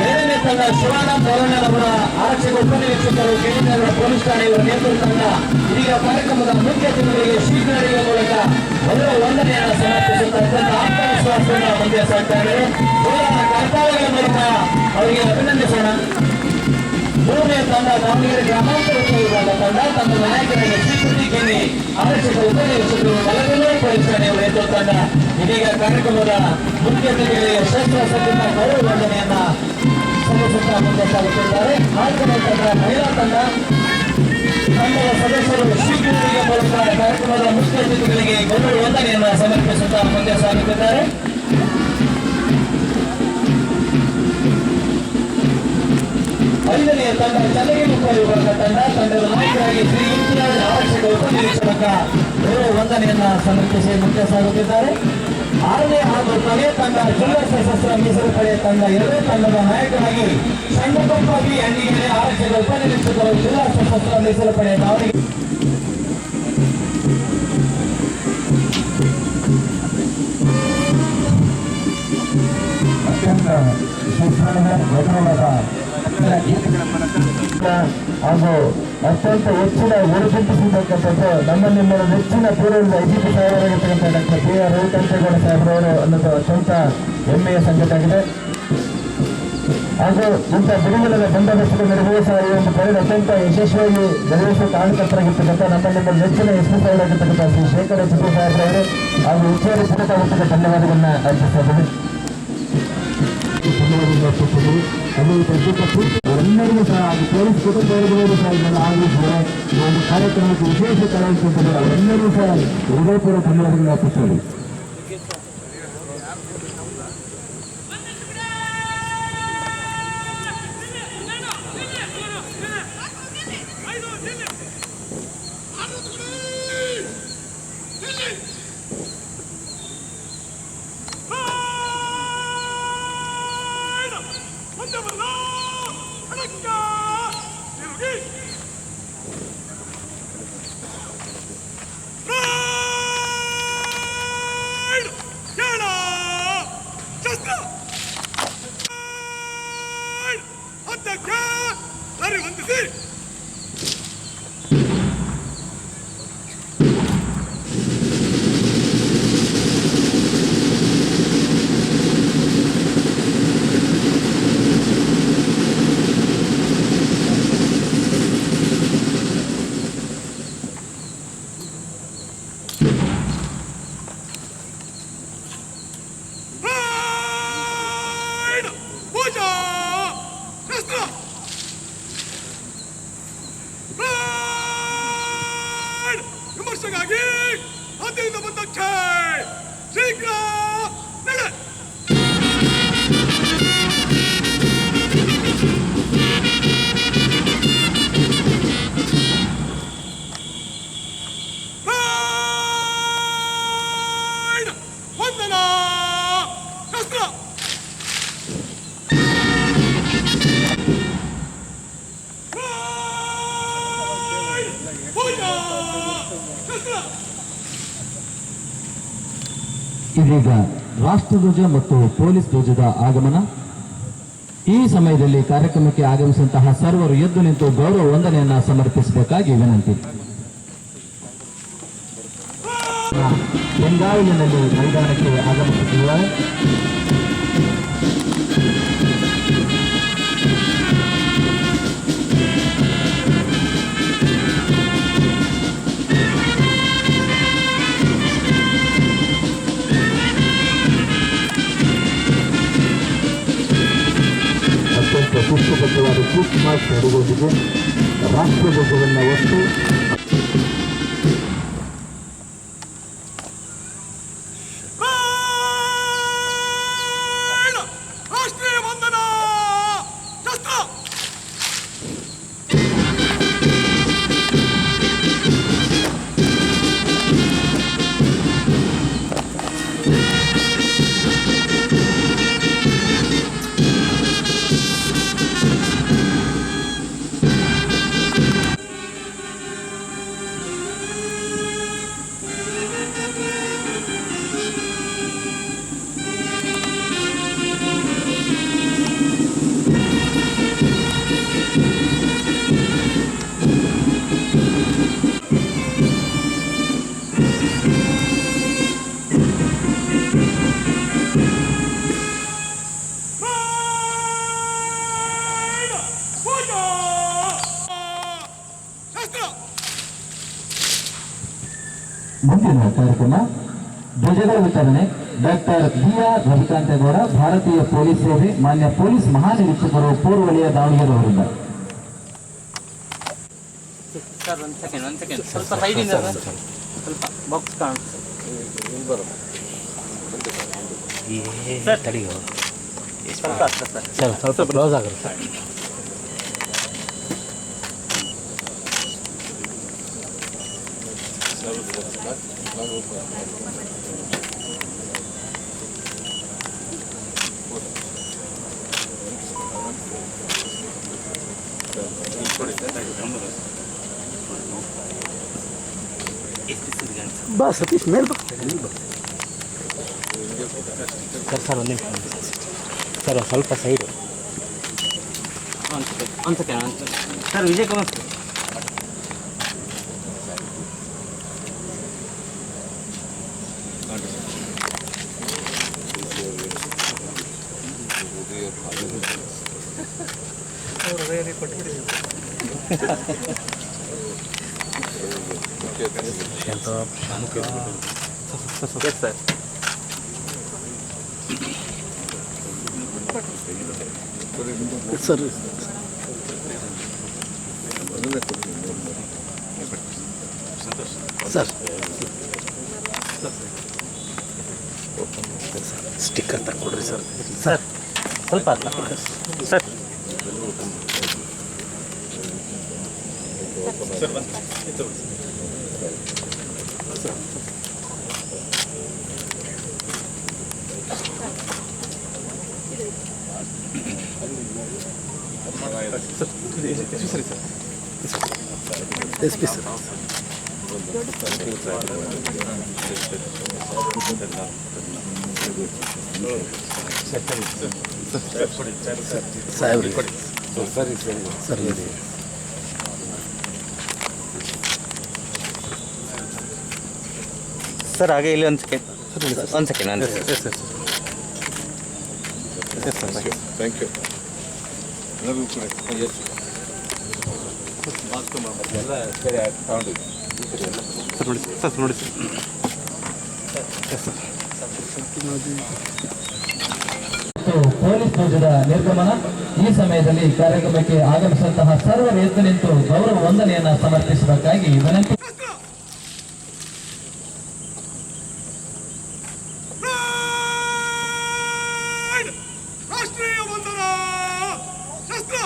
ಎರಡನೇ ತಂಡ ಶಿವಾನಂದ ಗೌರಣ್ಣನವರ ಆರಕ್ಷಕ ಉಪನಿರೀಕ್ಷಕರು ಕೆಂಗೇನಗರ ಪೊಲೀಸ್ ಠಾಣೆಯವರ ನೇತೃತ್ವ ತಂಡ ಇದೀಗ ಕಾರ್ಯಕ್ರಮದ ಮುಖ್ಯ ಅತಿಥಿಗಳಿಗೆ ಶ್ರೀಕರಡಿಗೆ ಮೂಲಕ ಗೌರವ ವಂದನೆಯನ್ನು ಸಮರ್ಪಿಸುತ್ತಾ ಅತ್ಯಂತ ಆತ್ಮವಿಶ್ವಾಸವನ್ನು ಮುಂದೆ ಸಾಗ್ತಾ ಇದ್ದಾರೆ. ಕರ್ತವ್ಯಗಳ ಮೂಲಕ ಅವರಿಗೆ ಅಭಿನಂದಿಸೋಣ. ಮೂರನೇ ತಂಡ ದಾವಣಗೆರೆ ಗ್ರಾಮಾಂತರ ವಿಭಾಗ ತಂಡ ತಂಡದ ನಾಯಕರಾಗಿ ಶ್ರೀಕೃತಿ ಕೇನಿ ಆರಕ್ಷಕ ಉಪನಿರೀಕ್ಷಕರು ಮಲಗಲ್ಲೂರು ಪೊಲೀಸ್ ಠಾಣೆಯವರ ನೇತೃತ್ವ ತಂಡ ಇದೀಗ ಕಾರ್ಯಕ್ರಮದ ಮುಖ್ಯ ಅತಿಥಿಗಳಿಗೆ ಶಸ್ತ್ರಸಜ್ಜಿತ ಗೌರವ ವಂದನೆಯನ್ನ ಸಲ್ಲಿಸುತ್ತಾ ಮುಂದೆ ಸಾಗುತ್ತಿದ್ದಾರೆ. ನಾಲ್ಕನೇ ತಂಡ ಮಹಿಳಾ ತಂಡದ ಸದಸ್ಯರು ಶ್ರೀಕೃತಿಗೆ ಮೂಲಕ ಕಾರ್ಯಕ್ರಮದ ಮುಖ್ಯ ಅತಿಥಿಗಳಿಗೆ ಗೌರವ ವಂದನೆಯನ್ನ ಸಮರ್ಪಿಸುತ್ತಾ ಮುಂದೆ ಸಾಗುತ್ತಿದ್ದಾರೆ. ಐದನೆಯ ತಂಡ ಚನ್ನಗಿರಿ ವಿಭಾಗ ತಂಡದ ನಾಯಕರಾಗಿ ಶ್ರೀ ಇಂತಿರಾಜ್ ಆರಕ್ಷಕ ಉಪನಿರೀಕ್ಷಕ ಗೌರವ ವಂದನೆಯನ್ನ ಸಮರ್ಪಿಸಿ ಮುಂದೆ ಸಾಗುತ್ತಿದ್ದಾರೆ. ಆರನೇ ಹಾಗೂ ಕೊನೆಯ ತಂಡ ಜಿಲ್ಲಾ ಸಶಸ್ತ್ರ ಮೀಸಲು ಪಡೆಯ ತಂಡ ಎರಡನೇ ತಂಡದ ನಾಯಕರಾಗಿ ಷಣ್ಮುಖಪ್ಪ ಬಿ ಅಂಡಿಗೆರೆ ಆರಕ್ಷಕ ಉಪನಿರೀಕ್ಷಕರು ಜಿಲ್ಲಾ ಸಶಸ್ತ್ರ ಮೀಸಲು ಪಡೆಯ ದಾವಣಗೆರೆ ಅತ್ಯಂತ ಗೌರವದ ಹಾಗೂ ಅತ್ಯಂತ ಹೆಚ್ಚಿನ ಗುರುತಿಸಿರ್ತಕ್ಕಂಥದ್ದು ನಮ್ಮ ನೆಚ್ಚಿನ ಪೂರ್ವದ ಐಜಿಪಿ ಸಾಹೇಬರಾಗಿರ್ತಕ್ಕಂಥ ಡಾಕ್ಟರ್ ಬಿ ಆರ್ ರವಿಕಾಂತೇಗೌಡ ಸಾಹೇಬರವರು ಅನ್ನೋದು ಅತ್ಯಂತ ಹೆಮ್ಮೆಯ ಸಂಗತಿಯಾಗಿದೆ. ಹಾಗೂ ಇಂಥ ಬಿಡುಗಡೆಯ ಬಂದೋಬಸ್ತು ನಿರ್ವಹಿಸುವ ಈ ಒಂದು ಪರೇಡ್ ಅತ್ಯಂತ ಯಶಸ್ವಿಯಾಗಿ ನಿರ್ವಹಿಸುವ ಕಾರಣಕರ್ತರಾಗಿರ್ತಕ್ಕಂಥ ನಮ್ಮ ನೆಚ್ಚಿನ ಎಸ್ಪಿ ಸಾಹೇಬರಾಗಿರ್ತಕ್ಕಂಥ ಶ್ರೀ ಶೇಖರ ಚಿಪ್ಪು ಸಾಹೇಬರವರು ಹಾಗೂ ಹೆಚ್ಚುವರಿ ಪೂರಕವಾಗಿರ್ತಕ್ಕ ಧನ್ಯವಾದಗಳನ್ನ ಅರ್ಪಿಸುತ್ತದೆ. ಧನ್ಯವಾದಗಳು ಅರ್ಪಿಸಿದ್ದೀವಿ. ಅದು ಪ್ರತ್ಯೇಕ ಎಲ್ಲರಿಗೂ ಸಹ ಅದು ಪೊಲೀಸ್ ಕುಟುಂಬದವರಿಗೂ ಸಹ ಇದನ್ನು ಆಗಿದ್ದಾರೆ. ಈ ಒಂದು ಕಾರ್ಯಕ್ರಮಕ್ಕೆ ವಿಶೇಷ ಕಲಾವಿದರು ಅವರೆಲ್ಲರಿಗೂ ಸಹ ಹೃದಯಪೂರ್ವಕ ಧನ್ಯವಾದಗಳು ಅರ್ಪಿಸಿದ್ದೀವಿ. ವಿಮರ್ಶೆಗಾಗಿ ಆದ್ದರಿಂದ ಬಂದಕ್ಕೆ ಶೀಘ್ರ ನಡೆ. ವಂದನ ಶಸ್ತ್ರ ಇದೀಗ ರಾಷ್ಟ್ರಧ್ವಜ ಮತ್ತು ಪೊಲೀಸ್ ಧ್ವಜದ ಆಗಮನ. ಈ ಸಮಯದಲ್ಲಿ ಕಾರ್ಯಕ್ರಮಕ್ಕೆ ಆಗಮಿಸಿದಂತಹ ಸರ್ವರು ಎದ್ದು ನಿಂತು ಗೌರವ ವಂದನೆಯನ್ನ ಸಮರ್ಪಿಸಬೇಕಾಗಿ ವಿನಂತಿ. ಬೆಂಗಾವಲಿನಲ್ಲಿ ಮೈದಾನಕ್ಕೆ ಆಗಮಿಸುತ್ತಿದ್ದಾರೆ. ಅತ್ಯಂತ ಶಿಸ್ತುಬದ್ಧವಾದ ಕ್ವಿಕ್ ಮಾರ್ಚ್ ನಡೆಗೊಂಡಿದೆ. ರಾಷ್ಟ್ರಧ್ವಜವನ್ನು ಒತ್ತು ರಾಷ್ಟ್ರೀಯ ವಂದನ ಶಸ್ತ್ರ ಮುಂದಿನ ಕಾರ್ಯಕ್ರಮ ಧ್ವಜದ ವಿತರಣೆ. Doctor B R. ರವಿಕಾಂತೇಗೌಡ, ಭಾರತೀಯ ಪೊಲೀಸ್ ಸೇವೆ, ಮಾನ್ಯ ಪೊಲೀಸ್ ಮಹಾನಿರೀಕ್ಷಕರು, ಪೂರ್ವ ವಲಯ, ದಾವಣಗೆರೆ ಅವರಿಂದ. ಸರ್ ಒಂದು ಸೆಕೆಂಡ್ ಸ್ವಲ್ಪ ಸೈಡಿಂದ ಸ್ವಲ್ಪ ಬಾಕ್ಸ್ ಕಾಣುತ್ತೆ ಸರ್. ತಡಿಗೋ ಸ್ವಲ್ಪ ಹತ್ರ ಸರ್ ಸ್ವಲ್ಪ ಕ್ಲೋಸ್ ಆಗುತ್ತೆ ಸರ್. ಬಾ ಸತೀಶ್ ಮೇಲ್ ಬಾ ಸರ್ ಒಂದು ನಿಮಿಷ ಸರ್ ಸ್ವಲ್ಪ ಸೈಡು ಒಂದು second sir. Vijay Kumar sir sir sir sir sticker ತಗೊಳ್ರಿ ಸರ್. ಸರ್ ಸ್ವಲ್ಪ ಸರ್ ಎಸ್ ಪಿ ಸರ್. ಸಾಹೇಬ್ರಿ ಸರಿ ಸರಿ ಸರಿ ಸರ್ ಹಾಗೆ ಇಲ್ಲಿ ಒಂದು ಸೆಕೆಂಡ್ ಥ್ಯಾಂಕ್ ಯು. ಪೊಲೀಸ್ ಧ್ವಜದ ನಿರ್ಗಮನ. ಈ ಸಮಯದಲ್ಲಿ ಕಾರ್ಯಕ್ರಮಕ್ಕೆ ಆಗಮಿಸಿದಂತಹ ಸರ್ವರು ಎದ್ದು ನಿಂತು ಗೌರವ ವಂದನೆಯನ್ನ ಸಮರ್ಪಿಸಬೇಕಾಗಿ ವಿನಂತಿ. ರಾಷ್ಟ್ರೀಯ ವಂದನ ಶಸ್ತ್ರ.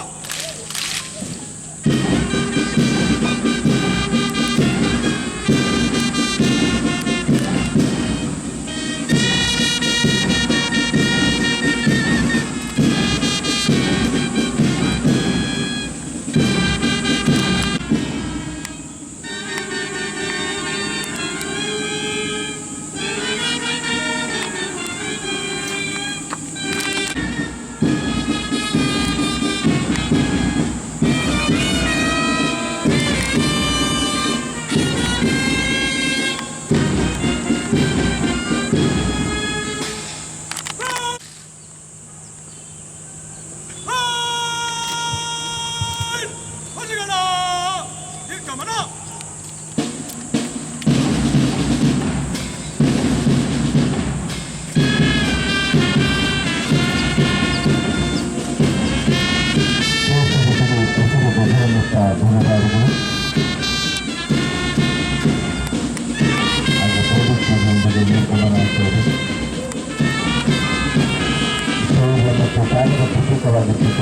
ಹಾಗೂ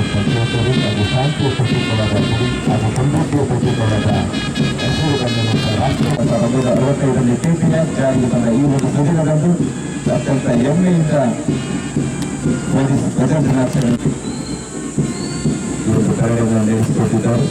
ಶಾಂತಿಯ ಪ್ರತೀಕವಾದ ಗುಡಿ ಹಾಗೂ ಸಮೃದ್ಧಿಯ ಪ್ರತೀಕವಾದ ಹಸಿರು ಬಣ್ಣದ ರಾಷ್ಟ್ರ 1965ರಲ್ಲಿ ಟಿಪಿಎಂ ಜಾರಿಗೆ ಬಂದ ಈ ಒಂದು ಸುದಿನದಂದು ಅತ್ಯಂತ ಹೆಮ್ಮೆಯಿಂದ ಪೊಲೀಸ್ ಧ್ವಜ ದಿನಾಚರಣೆ ಈ ಒಂದು ಕಾರ್ಯವನ್ನು ನಡೆಸಿಕೊಟ್ಟಿದ್ದಾರೆ.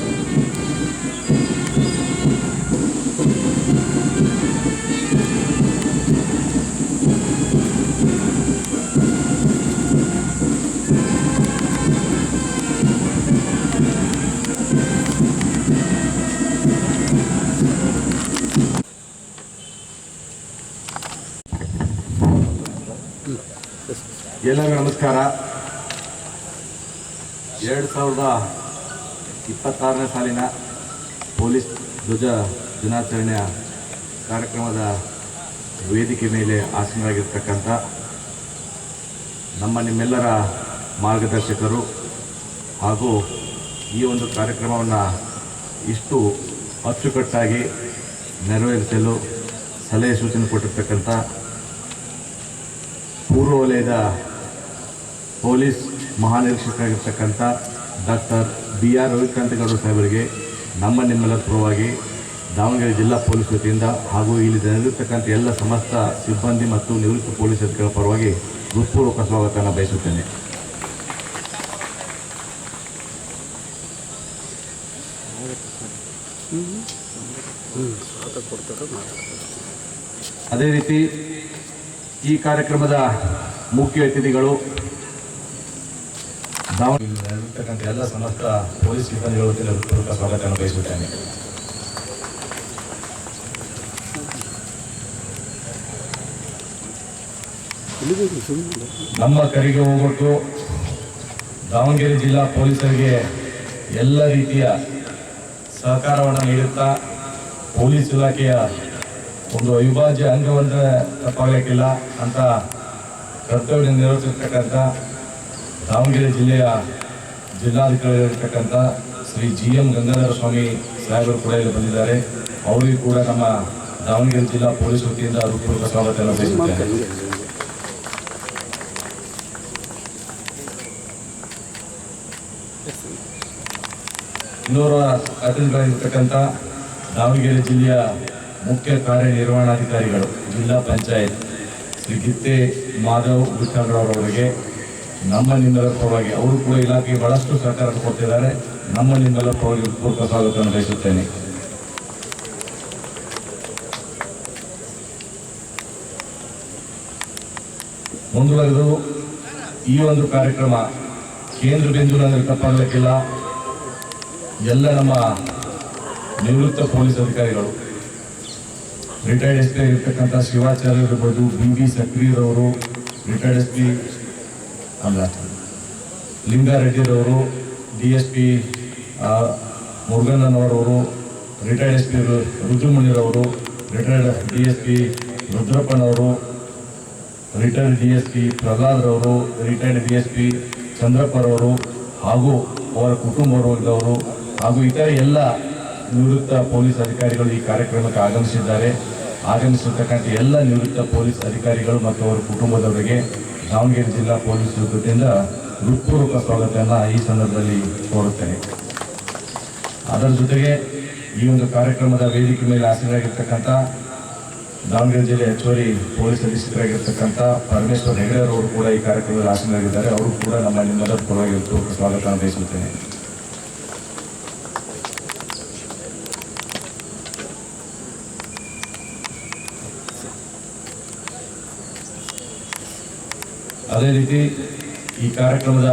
ಎಲ್ಲರಿಗೂ ನಮಸ್ಕಾರ. 2026ನೇ ಸಾಲಿನ ಪೊಲೀಸ್ ಧ್ವಜ ದಿನಾಚರಣೆಯ ಕಾರ್ಯಕ್ರಮದ ವೇದಿಕೆ ಮೇಲೆ ಆಸೀನರಾಗಿರ್ತಕ್ಕಂಥ ನಿಮ್ಮೆಲ್ಲರ ಮಾರ್ಗದರ್ಶಕರು ಹಾಗೂ ಈ ಒಂದು ಕಾರ್ಯಕ್ರಮವನ್ನು ಇಷ್ಟು ಅಚ್ಚುಕಟ್ಟಾಗಿ ನೆರವೇರಿಸಲು ಸಲಹೆ ಸೂಚನೆ ಕೊಟ್ಟಿರ್ತಕ್ಕಂಥ ಪೂರ್ವ ವಲಯದ ಪೊಲೀಸ್ ಮಹಾನಿರೀಕ್ಷಕರಾಗಿರ್ತಕ್ಕಂಥ ಡಾಕ್ಟರ್ BR ರವಿಕಾಂತಗೌಡರು ಸಾಹೇಬರಿಗೆ ನಿಮ್ಮೆಲ್ಲರ ಪರವಾಗಿ ದಾವಣಗೆರೆ ಜಿಲ್ಲಾ ಪೊಲೀಸ್ ವತಿಯಿಂದ ಹಾಗೂ ಇಲ್ಲಿ ನೆರೆದಿರ್ತಕ್ಕಂಥ ಎಲ್ಲ ಸಮಸ್ತ ಸಿಬ್ಬಂದಿ ಮತ್ತು ನಿವೃತ್ತ ಪೊಲೀಸ್ ಅಧಿಕಾರಿಗಳ ಪರವಾಗಿ ಹೃತ್ಪೂರ್ವಕ ಸ್ವಾಗತವನ್ನು ಬಯಸುತ್ತೇನೆ. ಅದೇ ರೀತಿ ಈ ಕಾರ್ಯಕ್ರಮದ ಮುಖ್ಯ ಅತಿಥಿಗಳು ದಾವಣಗೆರೆಯಲ್ಲಿರ್ತಕ್ಕಂಥ ಎಲ್ಲ ಸಮಸ್ತ ಪೊಲೀಸ್ ಸಿಬ್ಬಂದಿಗಳ ವತಿಯಿಂದ ಹೃತ್ಪೂರ್ವಕ ಸ್ವಾಗತವನ್ನು ಬಯಸುತ್ತೇನೆ. ನಮ್ಮ ಕರೆಗೆ ಹೋಗ್ಬಿಟ್ಟು ದಾವಣಗೆರೆ ಜಿಲ್ಲಾ ಪೊಲೀಸರಿಗೆ ಎಲ್ಲ ರೀತಿಯ ಸಹಕಾರವನ್ನು ನೀಡುತ್ತಾ ಪೊಲೀಸ್ ಇಲಾಖೆಯ ಒಂದು ಅವಿಭಾಜ್ಯ ಅಂಗವನ್ನು ತಪ್ಪಾಗಲಿಕ್ಕಿಲ್ಲ ಅಂತ ಕರ್ತವ್ಯ ನಿರ್ವಹಿಸಿರ್ತಕ್ಕಂಥ ದಾವಣಗೆರೆ ಜಿಲ್ಲೆಯ ಜಿಲ್ಲಾಧಿಕಾರಿಯಾಗಿರ್ತಕ್ಕಂಥ ಶ್ರೀ GM ಗಂಗಾಧರ ಸ್ವಾಮಿ ಸಾಹೇಬರು ಕೂಡ ಇಲ್ಲಿ ಬಂದಿದ್ದಾರೆ. ಅವರಿಗೂ ಕೂಡ ನಮ್ಮ ದಾವಣಗೆರೆ ಜಿಲ್ಲಾ ಪೊಲೀಸ್ ವತಿಯಿಂದ ಹೃತ್ಪೂರ್ವಕ ಸ್ವಾಗತವನ್ನು ಬಯಸುತ್ತೇನೆ. ಇನ್ನೋರ್ವ ಅತಿಥಿಗಳಾಗಿರ್ತಕ್ಕಂಥ ದಾವಣಗೆರೆ ಜಿಲ್ಲೆಯ ಮುಖ್ಯ ಕಾರ್ಯನಿರ್ವಹಣಾಧಿಕಾರಿಗಳು ಜಿಲ್ಲಾ ಪಂಚಾಯತ್ ಶ್ರೀ ಗಿತ್ತೆ ಮಾಧವ್ ವಿಠ್ಠಲರವರಿಗೆ ನಮ್ಮ ನಿಮ್ಮೆಲ್ಲರ ಪರವಾಗಿ ಅವರು ಕೂಡ ಇಲಾಖೆಗೆ ಬಹಳಷ್ಟು ಸಹಕಾರ ಕೊಡ್ತಿದ್ದಾರೆ. ನಮ್ಮ ನಿಮ್ಮೆಲ್ಲರ ಪರವಾಗಿ ಹೃತ್ಪೂರ್ವಕ ಸ್ವಾಗತವನ್ನು ಬಯಸುತ್ತೇನೆ. ಮುಂದುವರೆದು ಈ ಒಂದು ಕಾರ್ಯಕ್ರಮ ಕೇಂದ್ರ ಬಿಂದು ಅಂದರೆ ತಪ್ಪಾಗಲಿಕ್ಕಿಲ್ಲ. ಎಲ್ಲ ನಮ್ಮ ನಿವೃತ್ತ ಪೊಲೀಸ್ ಅಧಿಕಾರಿಗಳು ರಿಟೈರ್ಡ್ SP ಆಗಿರ್ತಕ್ಕಂಥ ಶಿವಾಚಾರ್ಯ ಇರ್ಬೋದು, BB ಸಕ್ರಿಯರವರು, ರಿಟೈರ್ಡ್ SP ಅಲ್ಲ ಲಿಂಗಾರೆಡ್ಡಿರವರು, DSP ಮುರುಗಣ್ಣನವರವರು, ರಿಟೈರ್ಡ್ SP ರುದ್ರಮುನಿರವರು, ರಿಟೈರ್ಡ್ DSP ರುದ್ರಪ್ಪನವರು, ರಿಟೈರ್ಡ್ DSP ಪ್ರಹ್ಲಾದ್ರವರು, ರಿಟೈರ್ಡ್ DSP ಚಂದ್ರಪ್ಪರವರು ಹಾಗೂ ಅವರ ಕುಟುಂಬವರ್ಗದವರು ಹಾಗೂ ಇತರ ಎಲ್ಲ ನಿವೃತ್ತ ಪೊಲೀಸ್ ಅಧಿಕಾರಿಗಳು ಈ ಕಾರ್ಯಕ್ರಮಕ್ಕೆ ಆಗಮಿಸಿರ್ತಕ್ಕಂಥ ಎಲ್ಲ ನಿವೃತ್ತ ಪೊಲೀಸ್ ಅಧಿಕಾರಿಗಳು ಮತ್ತು ಅವರ ಕುಟುಂಬದವರಿಗೆ ದಾವಣಗೆರೆ ಜಿಲ್ಲಾ ಪೊಲೀಸ್ ವತಿಯಿಂದ ಹೃತ್ಪೂರ್ವಕ ಸ್ವಾಗತವನ್ನು ಈ ಸಂದರ್ಭದಲ್ಲಿ ಕೋರುತ್ತೇನೆ. ಅದರ ಜೊತೆಗೆ ಈ ಒಂದು ಕಾರ್ಯಕ್ರಮದ ವೇದಿಕೆ ಮೇಲೆ ಆಸೀನರಾಗಿರ್ತಕ್ಕಂಥ ದಾವಣಗೆರೆ ಜಿಲ್ಲೆ ಹೆಚ್ಚುವರಿ ಪೊಲೀಸ್ ಅಧೀಕ್ಷಕರಾಗಿರ್ತಕ್ಕಂಥ ಪರಮೇಶ್ವರ್ ಹೆಗಡೆ ಅವರು ಕೂಡ ಈ ಕಾರ್ಯಕ್ರಮದಲ್ಲಿ ಆಸೀನರಾಗಿದ್ದಾರೆ. ಅವರು ಕೂಡ ನಮ್ಮ ನಿಮ್ಮೆಲ್ಲರ ಪರವಾಗಿ ಹೃತ್ಪೂರ್ವಕ ಸ್ವಾಗತವನ್ನು ಬಯಸುತ್ತೇನೆ. ಅದೇ ರೀತಿ ಈ ಕಾರ್ಯಕ್ರಮದ